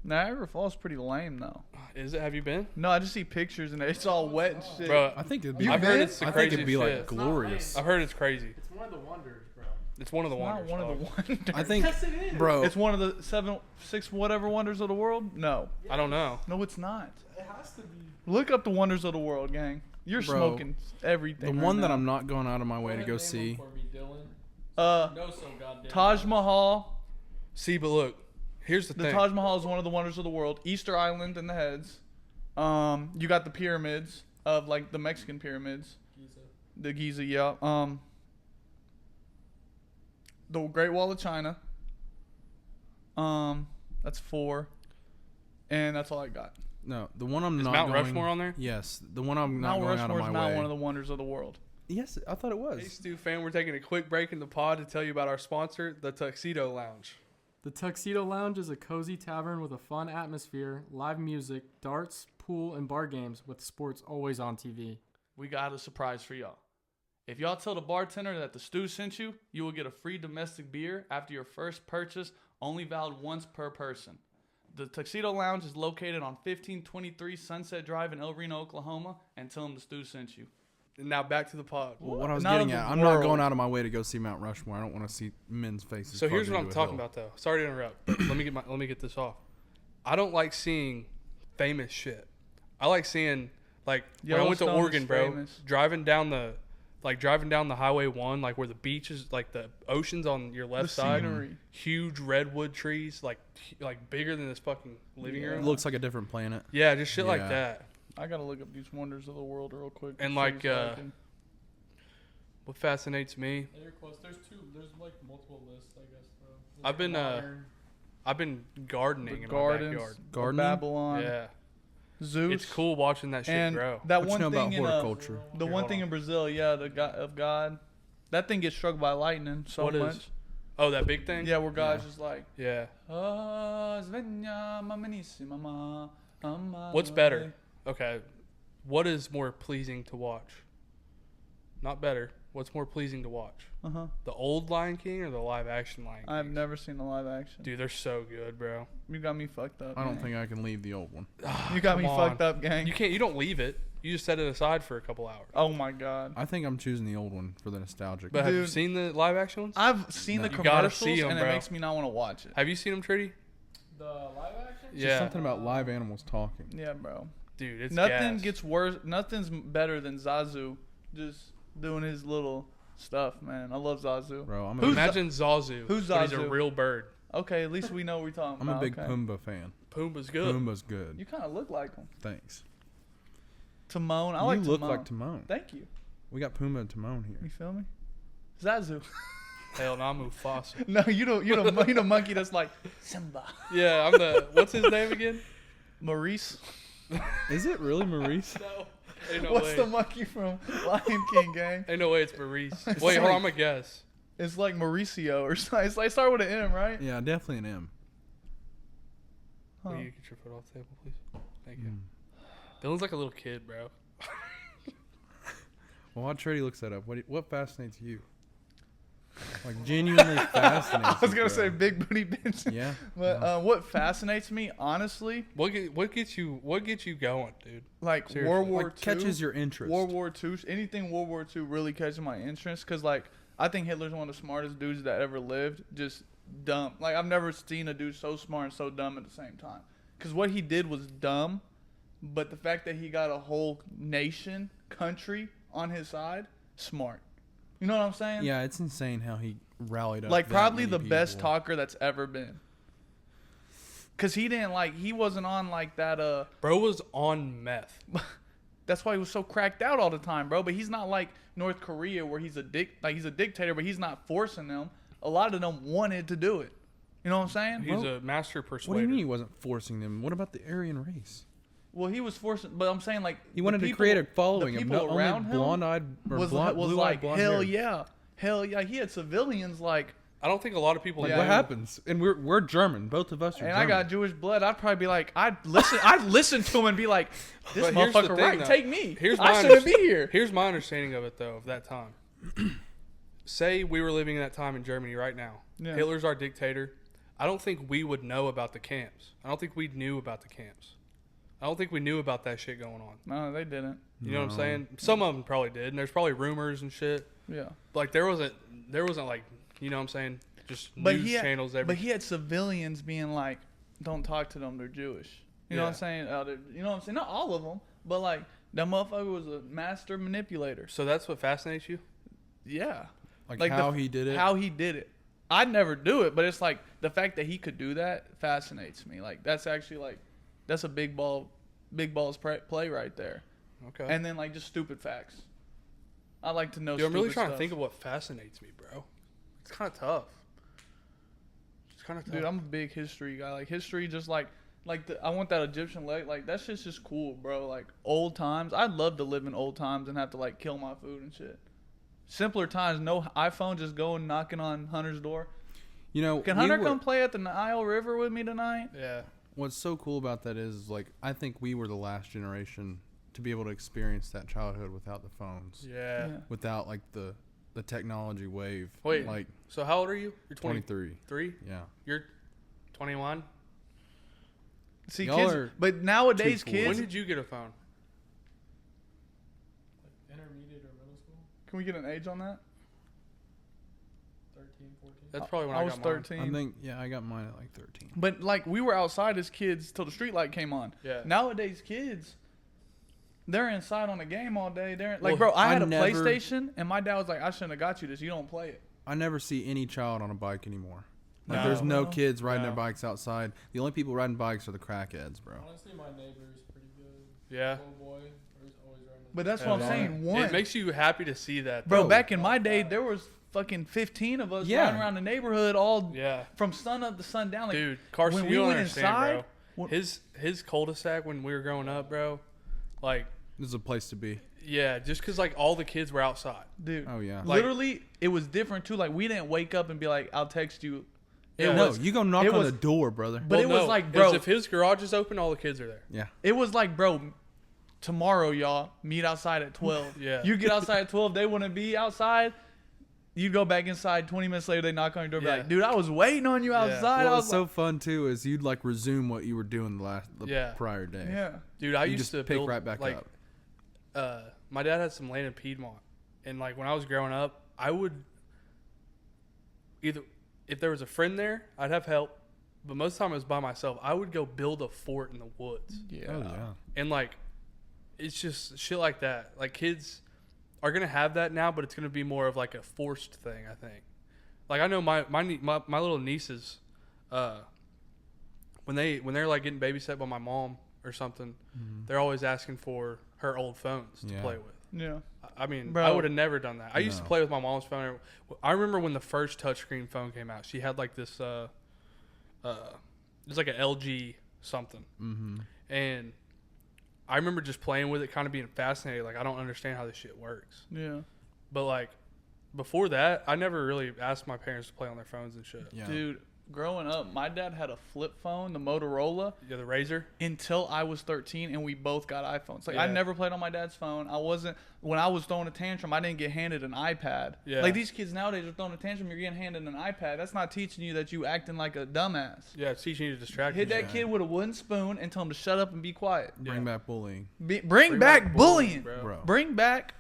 Niagara Falls pretty lame though. Is it? Have you been? No, I just see pictures and it's all wet and shit. Bro, I think it'd be. You I've been? heard it's the I think craziest it'd be shit. like glorious. I've heard it's crazy. It's one of the wonders, bro. It's one of the It's wonders. not one of the dog. wonders. I think, Yes, it is. bro. It's one of the 7, 6 whatever wonders of the world? No. I don't know. No, it's not. It has to be. Look up the wonders of the world, gang. You're Bro, smoking the everything. one right that now. I'm not going out of my way to Name go one see. for me, Dylan. Uh, No, so goddamn. Taj Mahal. See, but look, here's the The thing. Taj Mahal is one of the wonders of the world. Easter Island and the heads. You got the pyramids of like the Mexican pyramids. Giza. The Giza, yeah. The Great Wall of China. That's 4. And that's all I got. No, the one I'm Is not Mount going. Rushmore on there? Yes, the one I'm not Mount going out of Rushmore my is not way. one of the wonders of the world. Yes, I thought it was. Hey, Stu fan, we're taking a quick break in the pod to tell you about our sponsor, the Tuxedo Lounge. The Tuxedo Lounge is a cozy tavern with a fun atmosphere, live music, darts, pool, and bar games with sports always on TV. We got a surprise for y'all. If y'all tell the bartender that the stew sent you, you will get a free domestic beer after your first purchase, only valid once per person. The Tuxedo Lounge is located on 1523 Sunset Drive in El Reno, Oklahoma, and tell them the stew sent you. And now back to the pod. What I was Not getting of at, the I'm not world. going out of my way to go see Mount Rushmore. I don't want to see men's faces. So here's plugged what I'm into a talking hill. about, though. Sorry to interrupt. But let me get this off. I don't like seeing famous shit. I like seeing when I went to Yellowstone is Oregon, bro. famous. Driving down the Highway 1, like where the beach is, like the ocean's on your left The side. scenery. Huge redwood trees, like bigger than this fucking living Yeah. It room. looks like a different planet. Yeah, just shit like Yeah. that. I gotta look up these wonders of the world real quick. And to like, see so I can- What fascinates me, They're close. There's like multiple lists, I guess, bro. There's I've been, modern- I've been gardening the in gardens, my backyard. of Gardening? Babylon, Yeah, Zeus. it's cool watching that shit And grow. that What one you know thing about in horticulture? the Here, one hold thing on. in Brazil, yeah, the God of God, that thing gets struck by lightning so What is? much. Oh, that big thing. Yeah, where God's just like, Yeah. "Ah, sveglia, mamanissima, ma, What's amare." better? Okay. What is more pleasing to watch? Not better. What's more pleasing to watch? Uh-huh. The old Lion King or the live action Lion King? I've never seen the live action. Dude, they're so good, bro. You got me fucked up. I don't gang. think I can leave the old one. You got me Come on. fucked up, gang. You don't leave it. You just set it aside for a couple hours. Oh my god. I think I'm choosing the old one for the nostalgic. But have you Dude. seen the live action ones? I've seen the You gotta commercials see 'em, and bro. it makes me not want to watch it. Have you seen them, Trudy? The live action? It's just Yeah. something about live animals talking. Yeah, bro. Dude, it's Nothing gas. gets worse. Nothing's better than Zazu just doing his little stuff, man. I love Zazu. Bro, I'm Who's Imagine Zazu. who's but he's a Zazu? real bird. Okay, at least we know what we're talking I'm about. a big okay. Pumbaa fan. Pumbaa's good. Pumbaa's good. You kind of look like him. Thanks. Timon. I You like look Timon. like Timon. Thank you. We got Pumbaa and Timon here. You feel me? Zazu. Hell, no, I'm Mufasa. No, you the monkey that's like Simba. Yeah, I'm the. What's his name again? Maurice. Is it really Maurice? No. Ain't no What's way. the monkey from Lion King, gang? Ain't no way it's Maurice. It's Wait, hold like- on, I'm going to guess. It's like Mauricio or something. It's like start with an M, right? Yeah, definitely an M. Huh. Will you get your foot off the table, please? Thank you. Mm. Dylan's like a little kid, bro. Well, while Trady looks that up, what fascinates you? Like genuinely fascinating. I was gonna say big booty bitch. Yeah. But what fascinates me, honestly, What gets you going, dude? like Seriously. World War Like II, catches your interest. World War II, anything World War II really catches my interest because, like, I think Hitler's one of the smartest dudes that ever lived. Just dumb. Like, I've never seen a dude so smart and so dumb at the same time. Because what he did was dumb, but the fact that he got a whole nation, country on his side, smart. You know what I'm saying? Yeah, it's insane how he rallied up. Like, that probably many the best people. talker that's ever been. Because he wasn't on, like, that, Bro was on meth. That's why he was so cracked out all the time, bro. But he's not like North Korea where he's a dictator, but he's not forcing them. A lot of them wanted to do it. You know what I'm saying? He's a master persuader. What do you mean he wasn't forcing them? What about the Aryan race? Well, he was forcing, but I'm saying like He wanted to create a following the of people not around only him blonde-eyed or was blonde, blue-eyed like blonde hell hair. yeah, hell yeah. He had civilians like, I don't think a lot of people Like Yeah. what happens? And we're German. Both of us are and German. I got Jewish blood. I'd probably be like, I'd listen to him and be like, this But here's the motherfucker thing, right, though. take me. Here's I my shouldn't be here. Here's my understanding of it, though, of that time. Say we were living in that time in Germany right now. Yeah. Hitler's our dictator. I don't think we would know about the camps. I don't think we knew about the camps. I don't think we knew about that shit going on. No, they didn't. You know what I'm saying? Some of them probably did, and there's probably rumors and shit. Yeah. Like there wasn't like, you know what I'm saying? Just But news channels. but he had civilians being like, don't talk to them. They're Jewish. You know what I'm Yeah. saying? You know what I'm saying? Not all of them, but like that motherfucker was a master manipulator. So that's what fascinates you? Yeah. like how he did it. How he did it. I'd never do it, but it's like the fact that he could do that fascinates me. Like that's actually like that's a big balls play right there. Okay. And then like just stupid facts. I like to know. Dude, I'm really stupid trying to stuff. think of what fascinates me, bro. It's kind of tough. It's kind of tough. Dude, I'm a big history guy. Like history, just like I want that Egyptian leg. Like that shit's just cool, bro. Like old times. I'd love to live in old times and have to like kill my food and shit. Simpler times. No iPhone. Just going knocking on Hunter's door. You know, Can Hunter come play at the Nile River with me tonight? Yeah. what's so cool about that is like I think we were the last generation to be able to experience that childhood without the phones, Yeah. without like the technology wave. Wait, like so how old are you? You're 23. 23? Yeah. You're 21? See, Y'all kids. are But nowadays, too cool. kids. When did you get a phone? Like intermediate or middle school? Can we get an age on that? 13, 14. That's probably when I I was got mine. 13. I think I got mine at like 13. But like we were outside as kids till the street light came on. Yeah. Nowadays kids, they're inside on the game all day. They're like, Well, bro, I had a never- PlayStation and my dad was like, I shouldn't have got you this. You don't play it. I never see any child on a bike anymore. Like No. there's no No. kids riding No. their bikes outside. The only people riding bikes are the crackheads, bro. Honestly, my neighbor's pretty good. Yeah. Little boy, he's always riding. But that's Yeah, what I'm yeah. saying. One, It makes you happy to see that. bro, though. back in my day, there was fucking 15 of us Yeah. riding around the neighborhood all Yeah. from sun up to sun down. Like, Dude, Carston, when you we don't went understand, inside, bro. His cul-de-sac when we were growing up, bro, like, This is a place to be. yeah, just because, like, all the kids were outside. dude, Oh yeah. Like- literally, it was different too. Like, we didn't wake up and be like, I'll text you. It Yeah. no, was, you go knock it on was- the door, brother. but it was no, like, it's bro, if his garage is open, all the kids are there. Yeah. it was like, bro, tomorrow, y'all, meet outside at 12. Yeah. You get outside at 12, they wouldn't be outside. You go back inside, 20 minutes later, they knock on your door, be Yeah. like, dude, I was waiting on you Yeah. outside. What I was was so fun too is you'd like resume what you were doing the Yeah. prior day. like, yeah. Dude, I You used just to pick build, right back like, up. My dad had some land in Piedmont, and like when I was growing up, I would either if there was a friend there, I'd have help, but most of the time I was by myself. I would go build a fort in the woods, Yeah. Oh yeah. and like it's just shit like that. Like kids are gonna have that now, but it's gonna be more of like a forced thing, I think. Like I know my little nieces, when they're like getting babysat by my mom or something, they're always asking for her old phones to Yeah. play with. Yeah. I mean, Bro. I would have never done that. I used to No. play with my mom's phone. I remember when the first touchscreen phone came out. She had like this, it was like an LG something, Mm-hmm. and I remember just playing with it, kind of being fascinated. Like I don't understand how this shit works. Yeah. But like before that, I never really asked my parents to play on their phones and shit. Yeah. Dude, growing up, my dad had a flip phone, the Motorola, Yeah, the Razor. until I was 13, and we both got iPhones. Like, I Yeah. never played on my dad's phone. When I was throwing a tantrum, I didn't get handed an iPad. Yeah. Like, these kids nowadays are throwing a tantrum, you're getting handed an iPad. That's not teaching you that you acting like a dumbass. Yeah, it's teaching you to distract Hit you. that kid with a wooden spoon and tell him to shut up and be quiet. Bring back bullying, Bring back bullying. bro. Bring back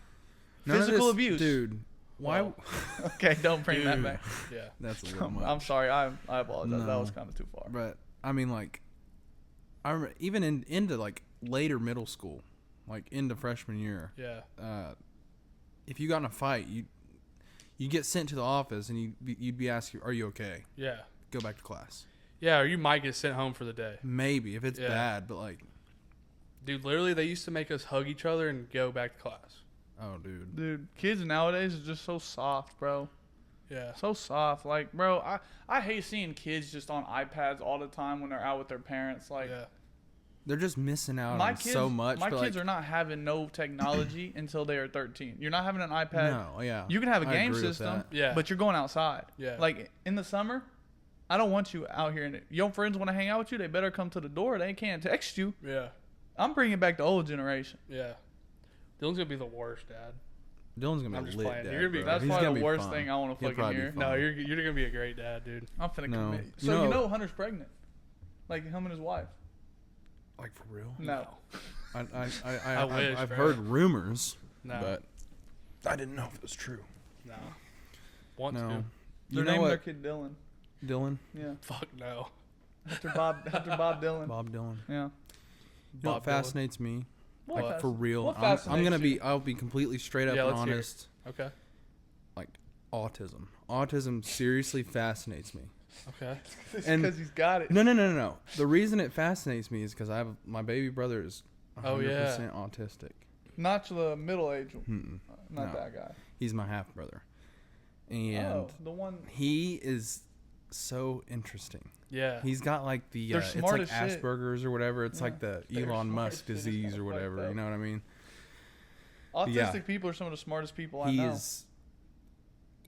None of physical this- abuse. dude. Why? Well, Okay, don't bring that Dude. back. Yeah. That's a little much. I'm sorry. I apologize. That No. was kind of too far. But I mean, like, I remember even into like later middle school, like into freshman year. Yeah. If you got in a fight, you get sent to the office and you'd be asked, "Are you okay? Yeah. Go back to class." Yeah, or you might get sent home for the day. Maybe if it's Yeah. bad, but like, Dude, literally, they used to make us hug each other and go back to class. oh, dude. Dude, kids nowadays are just so soft, bro. Yeah. So soft. Like, bro, I hate seeing kids just on iPads all the time when they're out with their parents. Like, Yeah. They're just missing out my on kids, so much. my but, kids like, are not having no technology until they are 13. You're not having an iPad. No, yeah. You can have a I game agree with system, that. Yeah. but you're going outside. Yeah. Like, in the summer, I don't want you out here. Your friends want to hang out with you, they better come to the door. They can't text you. Yeah. I'm bringing back the old generation. Yeah. Dylan's gonna be the worst, Dad. Dylan's gonna I'm be just lit. playing. Dad, You're gonna be- bro. That's He's probably gonna the be worst fun. thing I want to He'll fucking probably be hear. fun. No, you're gonna be a great dad, dude. I'm finna No. commit. You So you know- know Hunter's pregnant? Like him and his wife? Like for real? No. I've bro. heard rumors, No. but I didn't know if it was true. No. Want No. to? You They're know naming their what, kid Dylan. Dylan? Yeah. Fuck no. After Bob Dylan. Bob Dylan. Yeah. You know Bob what Dylan. fascinates me? What Like fasc- for real. what I'm gonna be. fascinates I'll be completely straight up Yeah, and let's hear it. honest. Okay. Like autism. Autism seriously fascinates me. Okay. It's And- because he's got it. No. The reason it fascinates me is because my baby brother is 100% Oh, yeah. autistic. Not the middle age one. Mm-mm. Not No. that guy. He's my half brother, and Oh, the one. he is so interesting. Yeah. He's got like the They're it's smart like as shit. Asperger's or whatever. It's Yeah. like the They're Elon smart Musk as shit. It's disease kinda or whatever. fucked You know what I mean? Autistic Yeah. people are some of the smartest people I know.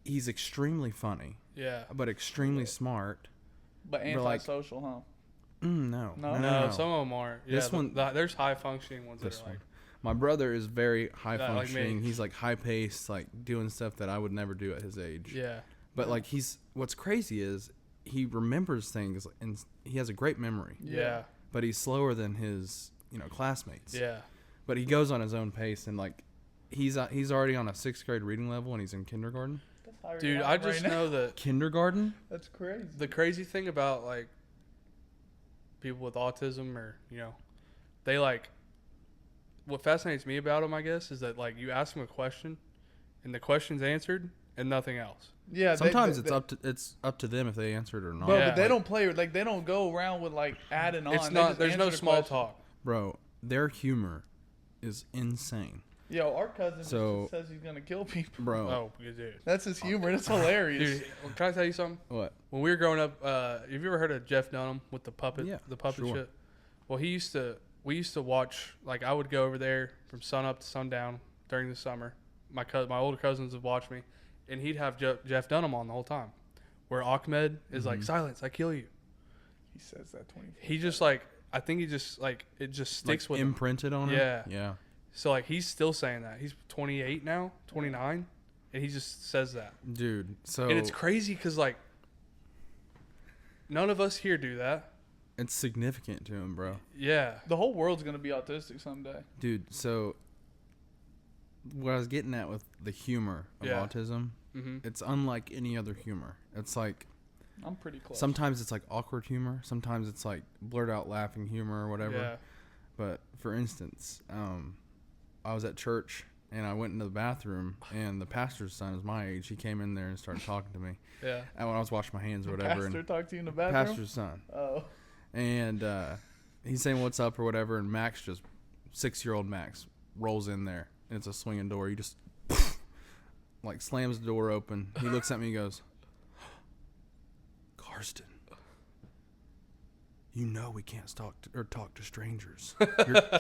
He's extremely funny, yeah. but extremely smart. But but, like, antisocial, huh? No, No? No, some of them aren't. Yeah, This one- there's high functioning ones This that are one. like. My brother is very high Yeah, like me. functioning. He's like high paced, like doing stuff that I would never do at his age. Yeah. But like what's crazy is he remembers things and he has a great memory. Yeah. But he's slower than his classmates. Yeah. But he goes on his own pace and like he's already on a 6th grade reading level and he's in kindergarten. That's how you're Dude, at I right just now. know that Kindergarten? That's crazy. the crazy thing about like people with autism or they like what fascinates me about them, I guess, is that like you ask them a question and the question's answered and nothing else. Yeah. Sometimes it's up to them if they answer it or not. Bro, Yeah. but they don't play like they don't go around with like adding on. It's They not just there's no answer the small question. talk. Bro, their humor is insane. Yo, our cousin So- just says he's gonna kill people. Bro. Oh, dude. That's his humor. It's hilarious. Dude, can I tell you something? What? When we were growing up, have you ever heard of Jeff Dunham with the puppet Yeah, puppet sure. shit? Well, we used to watch, like I would go over there from sun up to sundown during the summer. My older cousins would watch me, and he'd have Jeff Dunham on the whole time. Where Ahmed is like, "Silence, I kill you." He says that 24. He just like, I think he just like it just sticks Like with him. imprinted on him? Yeah. Yeah. So like he's still saying that. He's 28 now, 29, and he just says that. Dude, so And it's crazy because like none of us here do that. it's significant to him, bro. Yeah. The whole world's gonna be autistic someday. Dude, so what I was getting at with the humor of Yeah. autism, Mm-hmm. it's unlike any other humor. It's like I'm pretty close. sometimes it's like awkward humor, sometimes it's like blurt out laughing humor or whatever. Yeah. But for instance, I was at church and I went into the bathroom and the pastor's son is my age. He came in there and started talking to me. Yeah. And when I was washing my hands or The whatever, pastor and talked to you in the bathroom. pastor's son. Oh. And he's saying what's up or whatever, and Max, just 6-year-old Max, rolls in there, and it's a swinging door. He just like slams the door open. He looks at me and goes, "Carston, you know we can't talk to strangers."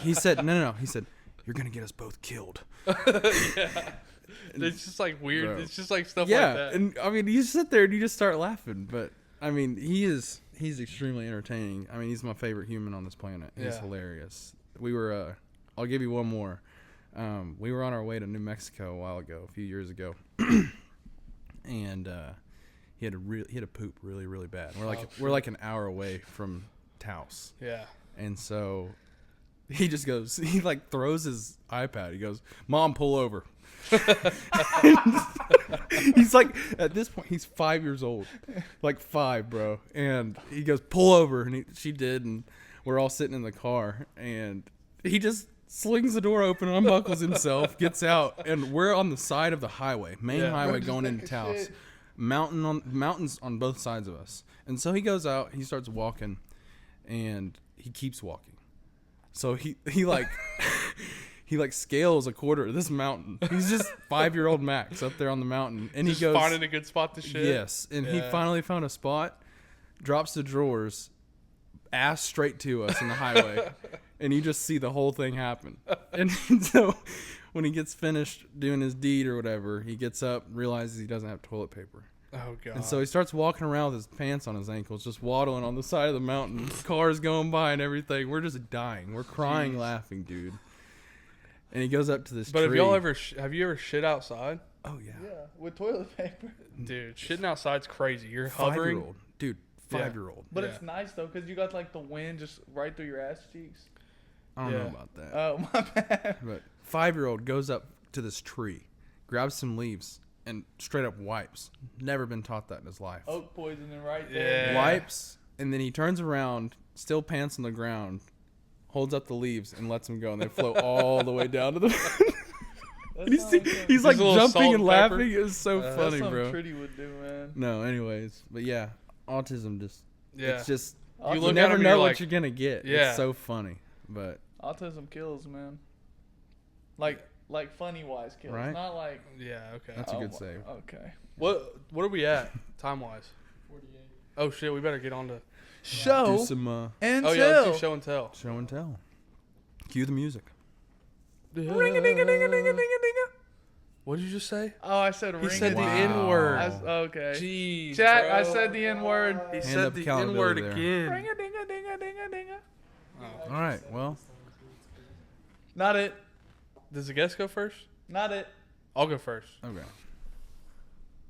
He said, no. He said, "You're gonna get us both killed." Yeah. It's just like weird. Bro. It's just like stuff Yeah, like that. and I mean, you sit there and you just start laughing, but I mean, he's extremely entertaining. I mean, he's my favorite human on this planet. He's Yeah. hilarious. We were, I'll give you one more. We were on our way to New Mexico a few years ago, and he had a poop really bad. We're like an hour away from Taos, Yeah. and so he just goes, he like throws his iPad. He goes, "Mom, pull over." He's like, at this point, he's 5 years old, like 5, bro. And he goes, "Pull over," and she did, and we're all sitting in the car, and he just slings the door open, unbuckles himself, gets out, and we're on the side of the highway, main Yeah. highway going into Taos, mountains on both sides of us. And so he goes out, he starts walking, and he keeps walking. So he like he like scales a quarter of this mountain. He's just 5-year-old Max up there on the mountain, and Just he goes, finding a good spot to shit. yes, and he Yeah. finally found a spot, drops the drawers, ass straight to us in the highway, and you just see the whole thing happen. And so when he gets finished doing his deed or whatever, he gets up, realizes he doesn't have toilet paper. Oh god. And so he starts walking around with his pants on his ankles, just waddling on the side of the mountain. Cars going by and everything. We're just dying. We're crying, laughing, dude. And he goes up to this But tree. have y'all ever have you ever shit outside? Oh, yeah. Yeah, with toilet paper. Dude, shitting outside's crazy. You're hovering. 5-year-old. Dude, Yeah. 5-year-old. But Yeah. it's nice though, cause you got like the wind just right through your ass cheeks. I don't Yeah. know about that. Oh my bad. But 5-year-old goes up to this tree, grabs some leaves, and straight up wipes. Never been taught that in his life. Oak poisoning right there. Yeah. Wipes, and then he turns around, still pants on the ground, holds up the leaves, and lets them go, and they float all the way down to the. That he's, sounds like some- he's like Just a little jumping salt and and pepper. laughing. It was so that's funny, something bro. Trudy would do, man. No, anyways, but yeah, autism just. Yeah. It's just. You You look never at him and know you're what like, you're gonna get. yeah. It's so funny, but Autism kills, man. Like funny wise kills, Right. not like. Yeah, okay. that's a good my- save. Okay. What are we at time wise? 48. Oh shit, we better get on to Show Do some and Oh yeah, let's tell. do show and tell. show and tell. Cue the music. Ring-a-ding-a-ding-a-ding-a-ding-a-ding-a. What did you just say? Oh, I said ring. He said the Wow. N-word. Okay. Jeez. Chat, bro. I said the N-word. He Hand said up the accountability N-word there. again. Ring-a-ding-a-ding-a-ding-a-ding-a. All right. Well, Not it. Does the guest go first? Not it. I'll go first. okay.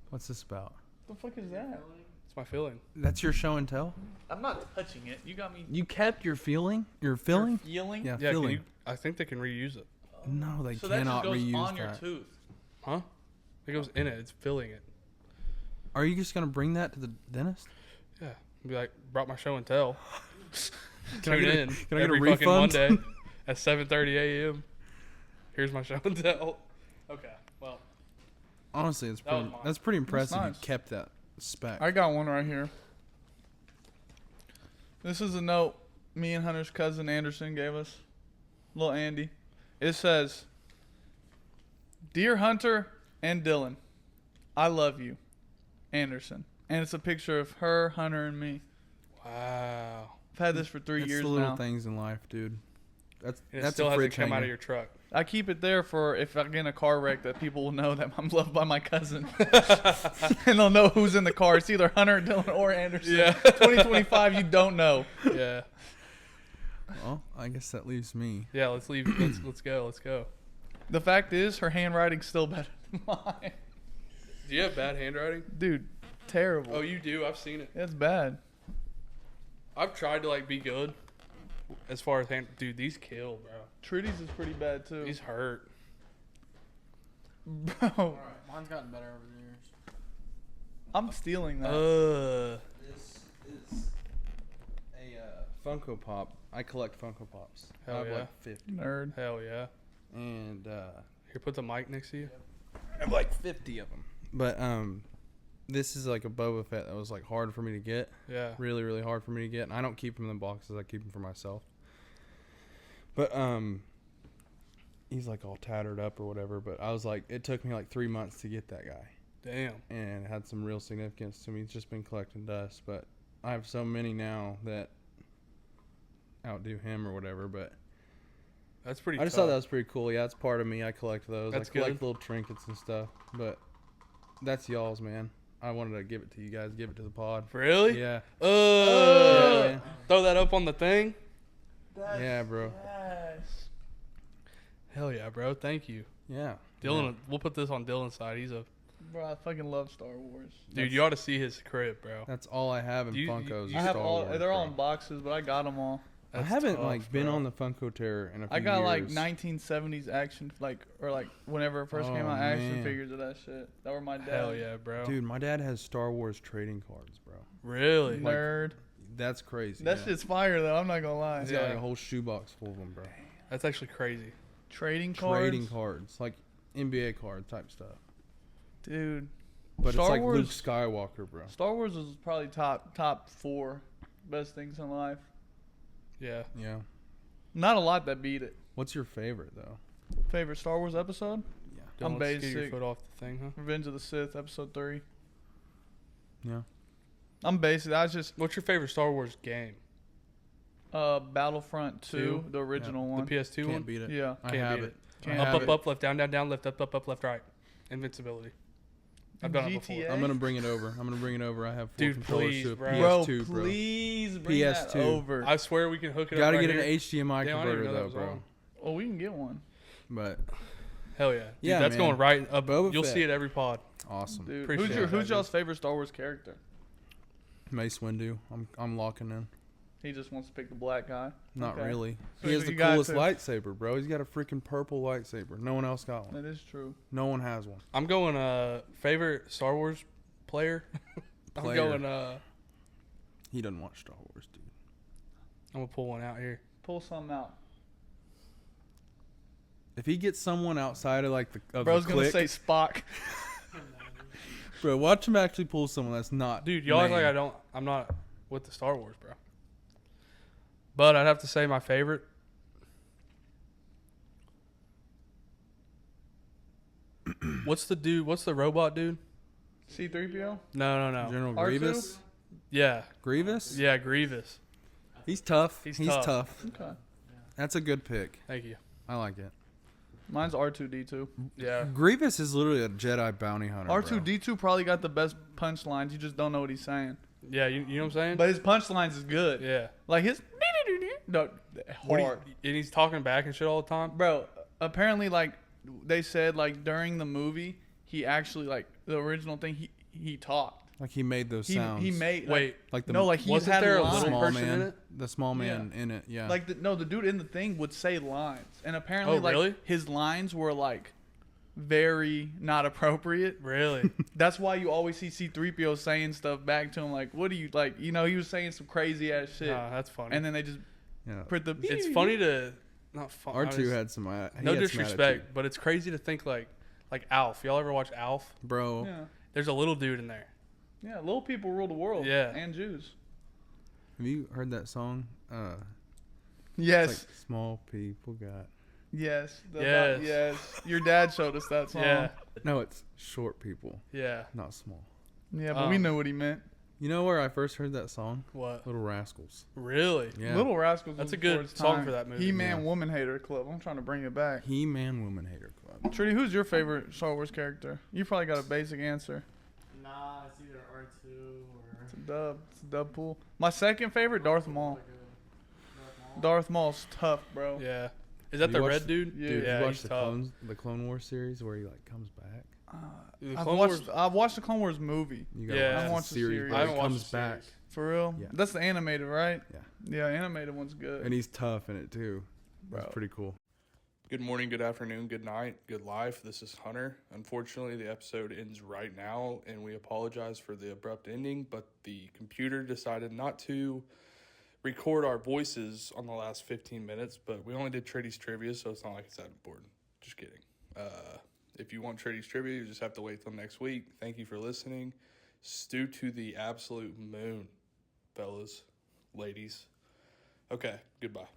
What's this about? The fuck is that? It's my feeling. That's your show and tell. I'm not touching it. You got me. You kept your feeling. Your feeling. Feeling. Yeah, Yeah, can feeling. you, I think they can reuse it. No, they So that cannot just goes reuse on your that. tooth. Huh? It goes in it. It's filling it. Are you just gonna bring that to the dentist? Yeah. Be like, brought my show and tell. Can I Tune get a- in can I get a every fucking refund? Monday at 7:30 a.m. Here's my show and tell. Okay. Well, Honestly, it's That was pretty. mine. That's pretty impressive. nice. You kept that spec. I got one right here. This is a note me and Hunter's cousin Anderson gave us. Little Andy. It says, "Dear Hunter and Dylan, I love you, Anderson." And it's a picture of her, Hunter, and me. wow. I've had this for 3 That's years the little now. things in life, dude. That's And it that's still a hasn't fridge come out hanger. of your truck. I keep it there for if I get in a car wreck that people will know that I'm loved by my cousin. And they'll know who's in the car. It's either Hunter, Dylan, or Anderson. Yeah. 2025, you don't know. Yeah. Well, I guess that leaves me. Yeah. Let's leave. Let's go. Let's go. The fact is, her handwriting's still better than mine. Do you have bad handwriting? Dude, terrible. Oh, you do. I've seen it. It's bad. I've tried to like be good. As far as dude, these kill, bro. Trudy's is pretty bad too. These hurt. Bro, Mine's gotten better over the years. I'm stealing that. This is a Funko Pop. I collect Funko Pops. I Hell have yeah. like 50. Nerd. Hell yeah. And Here, put the mic next to you. I have like 50 of them. But this is like a Boba Fett that was like hard for me to get. Yeah. Really, really hard for me to get. And I don't keep them in boxes. I keep them for myself. But he's like all tattered up or whatever. But I was like, it took me like 3 months to get that guy. Damn. And it had some real significance to me. It's just been collecting dust. But I have so many now that outdo him or whatever. But That's pretty. I just thought that was pretty cool. Yeah, it's part of me. I collect those. That's I collect good. little trinkets and stuff. But that's y'all's, man. I wanted to give it to you guys. Give it to the pod. Really? Yeah. Oh. Yeah, man. Throw that up on the thing. Yeah, bro. Yes. Hell yeah, bro. Thank you. Yeah. Dylan, Yeah. we'll put this on Dylan's side. He's a Bro, I fucking love Star Wars. dude. You ought to see his crib, bro. That's all I have in You- Funkos. you- I is have Star all. Wars, They're all bro. in boxes, but I got them all. I That's haven't tough, been bro. on the Funko Terror in a few I got like years. 1970s action, or whenever it first came Oh, out, action man. figures of that shit. That were my dad. Hell yeah, bro. Dude, my dad has Star Wars trading cards, bro. Really? Nerd. That's crazy. That yeah. shit's fire though. I'm not gonna lie. He's Yeah. got like a whole shoebox full of them, bro. That's actually crazy. Trading cards. Trading cards, like NBA card type stuff. Dude. But Star it's like Wars- Luke Skywalker, bro. Star Wars is probably top 4 best things in life. Yeah. Yeah. Not a lot that beat it. What's your favorite though? Favorite Star Wars episode? Yeah. I'm Dylan, let's get your basic. foot off the thing, huh? Revenge of the Sith, episode 3. Yeah. I'm basic. I was just What's your favorite Star Wars game? Battlefront 2, Two? the original The one. PS2 Can't one? beat it. Yeah. I Can't have beat it. Can't I Up, have up, it. up, left, down, down, down, left, up, left, right. Invincibility. I've done it before. GTA? I'm gonna bring it over. I have full Dude, controllers please, to a bro. PS2, Bro, bro. please bring that PS2. over. I swear we can hook it Gotta up. get right an here. HDMI Damn, I didn't even converter know that though, was bro. on. Oh, we can get one. But Hell yeah. Dude, Yeah, that's man. going right up. Boba You'll Fett. see it every pod. awesome. Dude, Appreciate it, who's man. y'all's favorite Star Wars character? Mace Windu. I'm locking in. He just wants to pick the black guy. Not Okay. really. So He has you the got coolest to- lightsaber, bro. He's got a freaking purple lightsaber. No one else got one. That is true. No one has one. I'm going favorite Star Wars player. I'm Player. going He doesn't watch Star Wars, dude. I'm gonna pull one out here. Pull something out. If he gets someone outside of like the Bro's the gonna clique, say Spock. bro, watch him actually pull someone that's not. Dude, y'all act named. like I'm not with the Star Wars, bro. But I'd have to say my favorite. What's the robot dude? C-3PO? No. General R2? Grievous. Yeah. Grievous. Yeah, Grievous. He's tough. He's He's tough. tough. Okay. That's a good pick. Thank you. I like it. Mine's R2-D2. Yeah. Grievous is literally a Jedi bounty hunter. bro. R2-D2 probably got the best punchlines. You just don't know what he's saying. Yeah, you know what I'm saying? But his punchlines is good. yeah. Like his... No, What do hard. and he's talking back and shit all the time. Bro, apparently, like, they said, like, during the movie, he actually, like, the original thing, he talked. Like he made those He sounds. made... Wait, like the no, like, he's wasn't had there a lines. little small person man. in it? The small man in it. Yeah. Like, the dude in the thing would say lines. And apparently, Oh, really? like, his lines were, like, very not appropriate. Really? That's why you always see C-3PO saying stuff back to him, like, what do you, like, you know, he was saying some crazy-ass shit. Nah, that's funny. And then they just yeah. put the... it's funny to not fun. R2 had some. he no had some disrespect, attitude. but it's crazy to think like Alf. Y'all ever watch Alf? Bro. Yeah. There's a little dude in there. Yeah, little people rule the world. Yeah. And Jews. Have you heard that song? Yes. It's like small people got. Yes. Yes. Yes. Your dad showed us that song. Yeah. No, it's short people, Yeah. not small. Yeah, but we know what he meant. You know where I first heard that song? What? Little Rascals. Really? Yeah. Little Rascals. That's was a before good its song time. for that movie. He-Man Yeah. Woman Hater Club. I'm trying to bring it back. He-Man Woman Hater Club. Trudy, who's your favorite Star Wars character? You probably got a basic answer. Nah, it's either R2 or It's a dub. It's a dub pool. My second favorite, Darth Maul. Darth Maul's tough, bro. Yeah. Is that You the watched- red dude? Yeah. Dude, Yeah, you watched he's the tough. Clone Wars series where he like comes back. Dude, the I've Clone watched, Wars- I've watched the Clone Wars movie. You Yeah. watch I the watched the series series. where I he haven't watched comes the back, series. For real? Yeah. That's the animated, right? Yeah. Yeah, animated one's good. and he's tough in it too. That's Bro. pretty cool. Good morning, good afternoon, good night, good life. This is Hunter. Unfortunately, the episode ends right now, and we apologize for the abrupt ending, but the computer decided not to record our voices on the last 15 minutes, but we only did Tradies Trivia, so it's not like it's that important. Just kidding. If you want Tradies Trivia, you just have to wait till next week. Thank you for listening. Stew to the absolute moon, fellas, ladies. Okay, goodbye.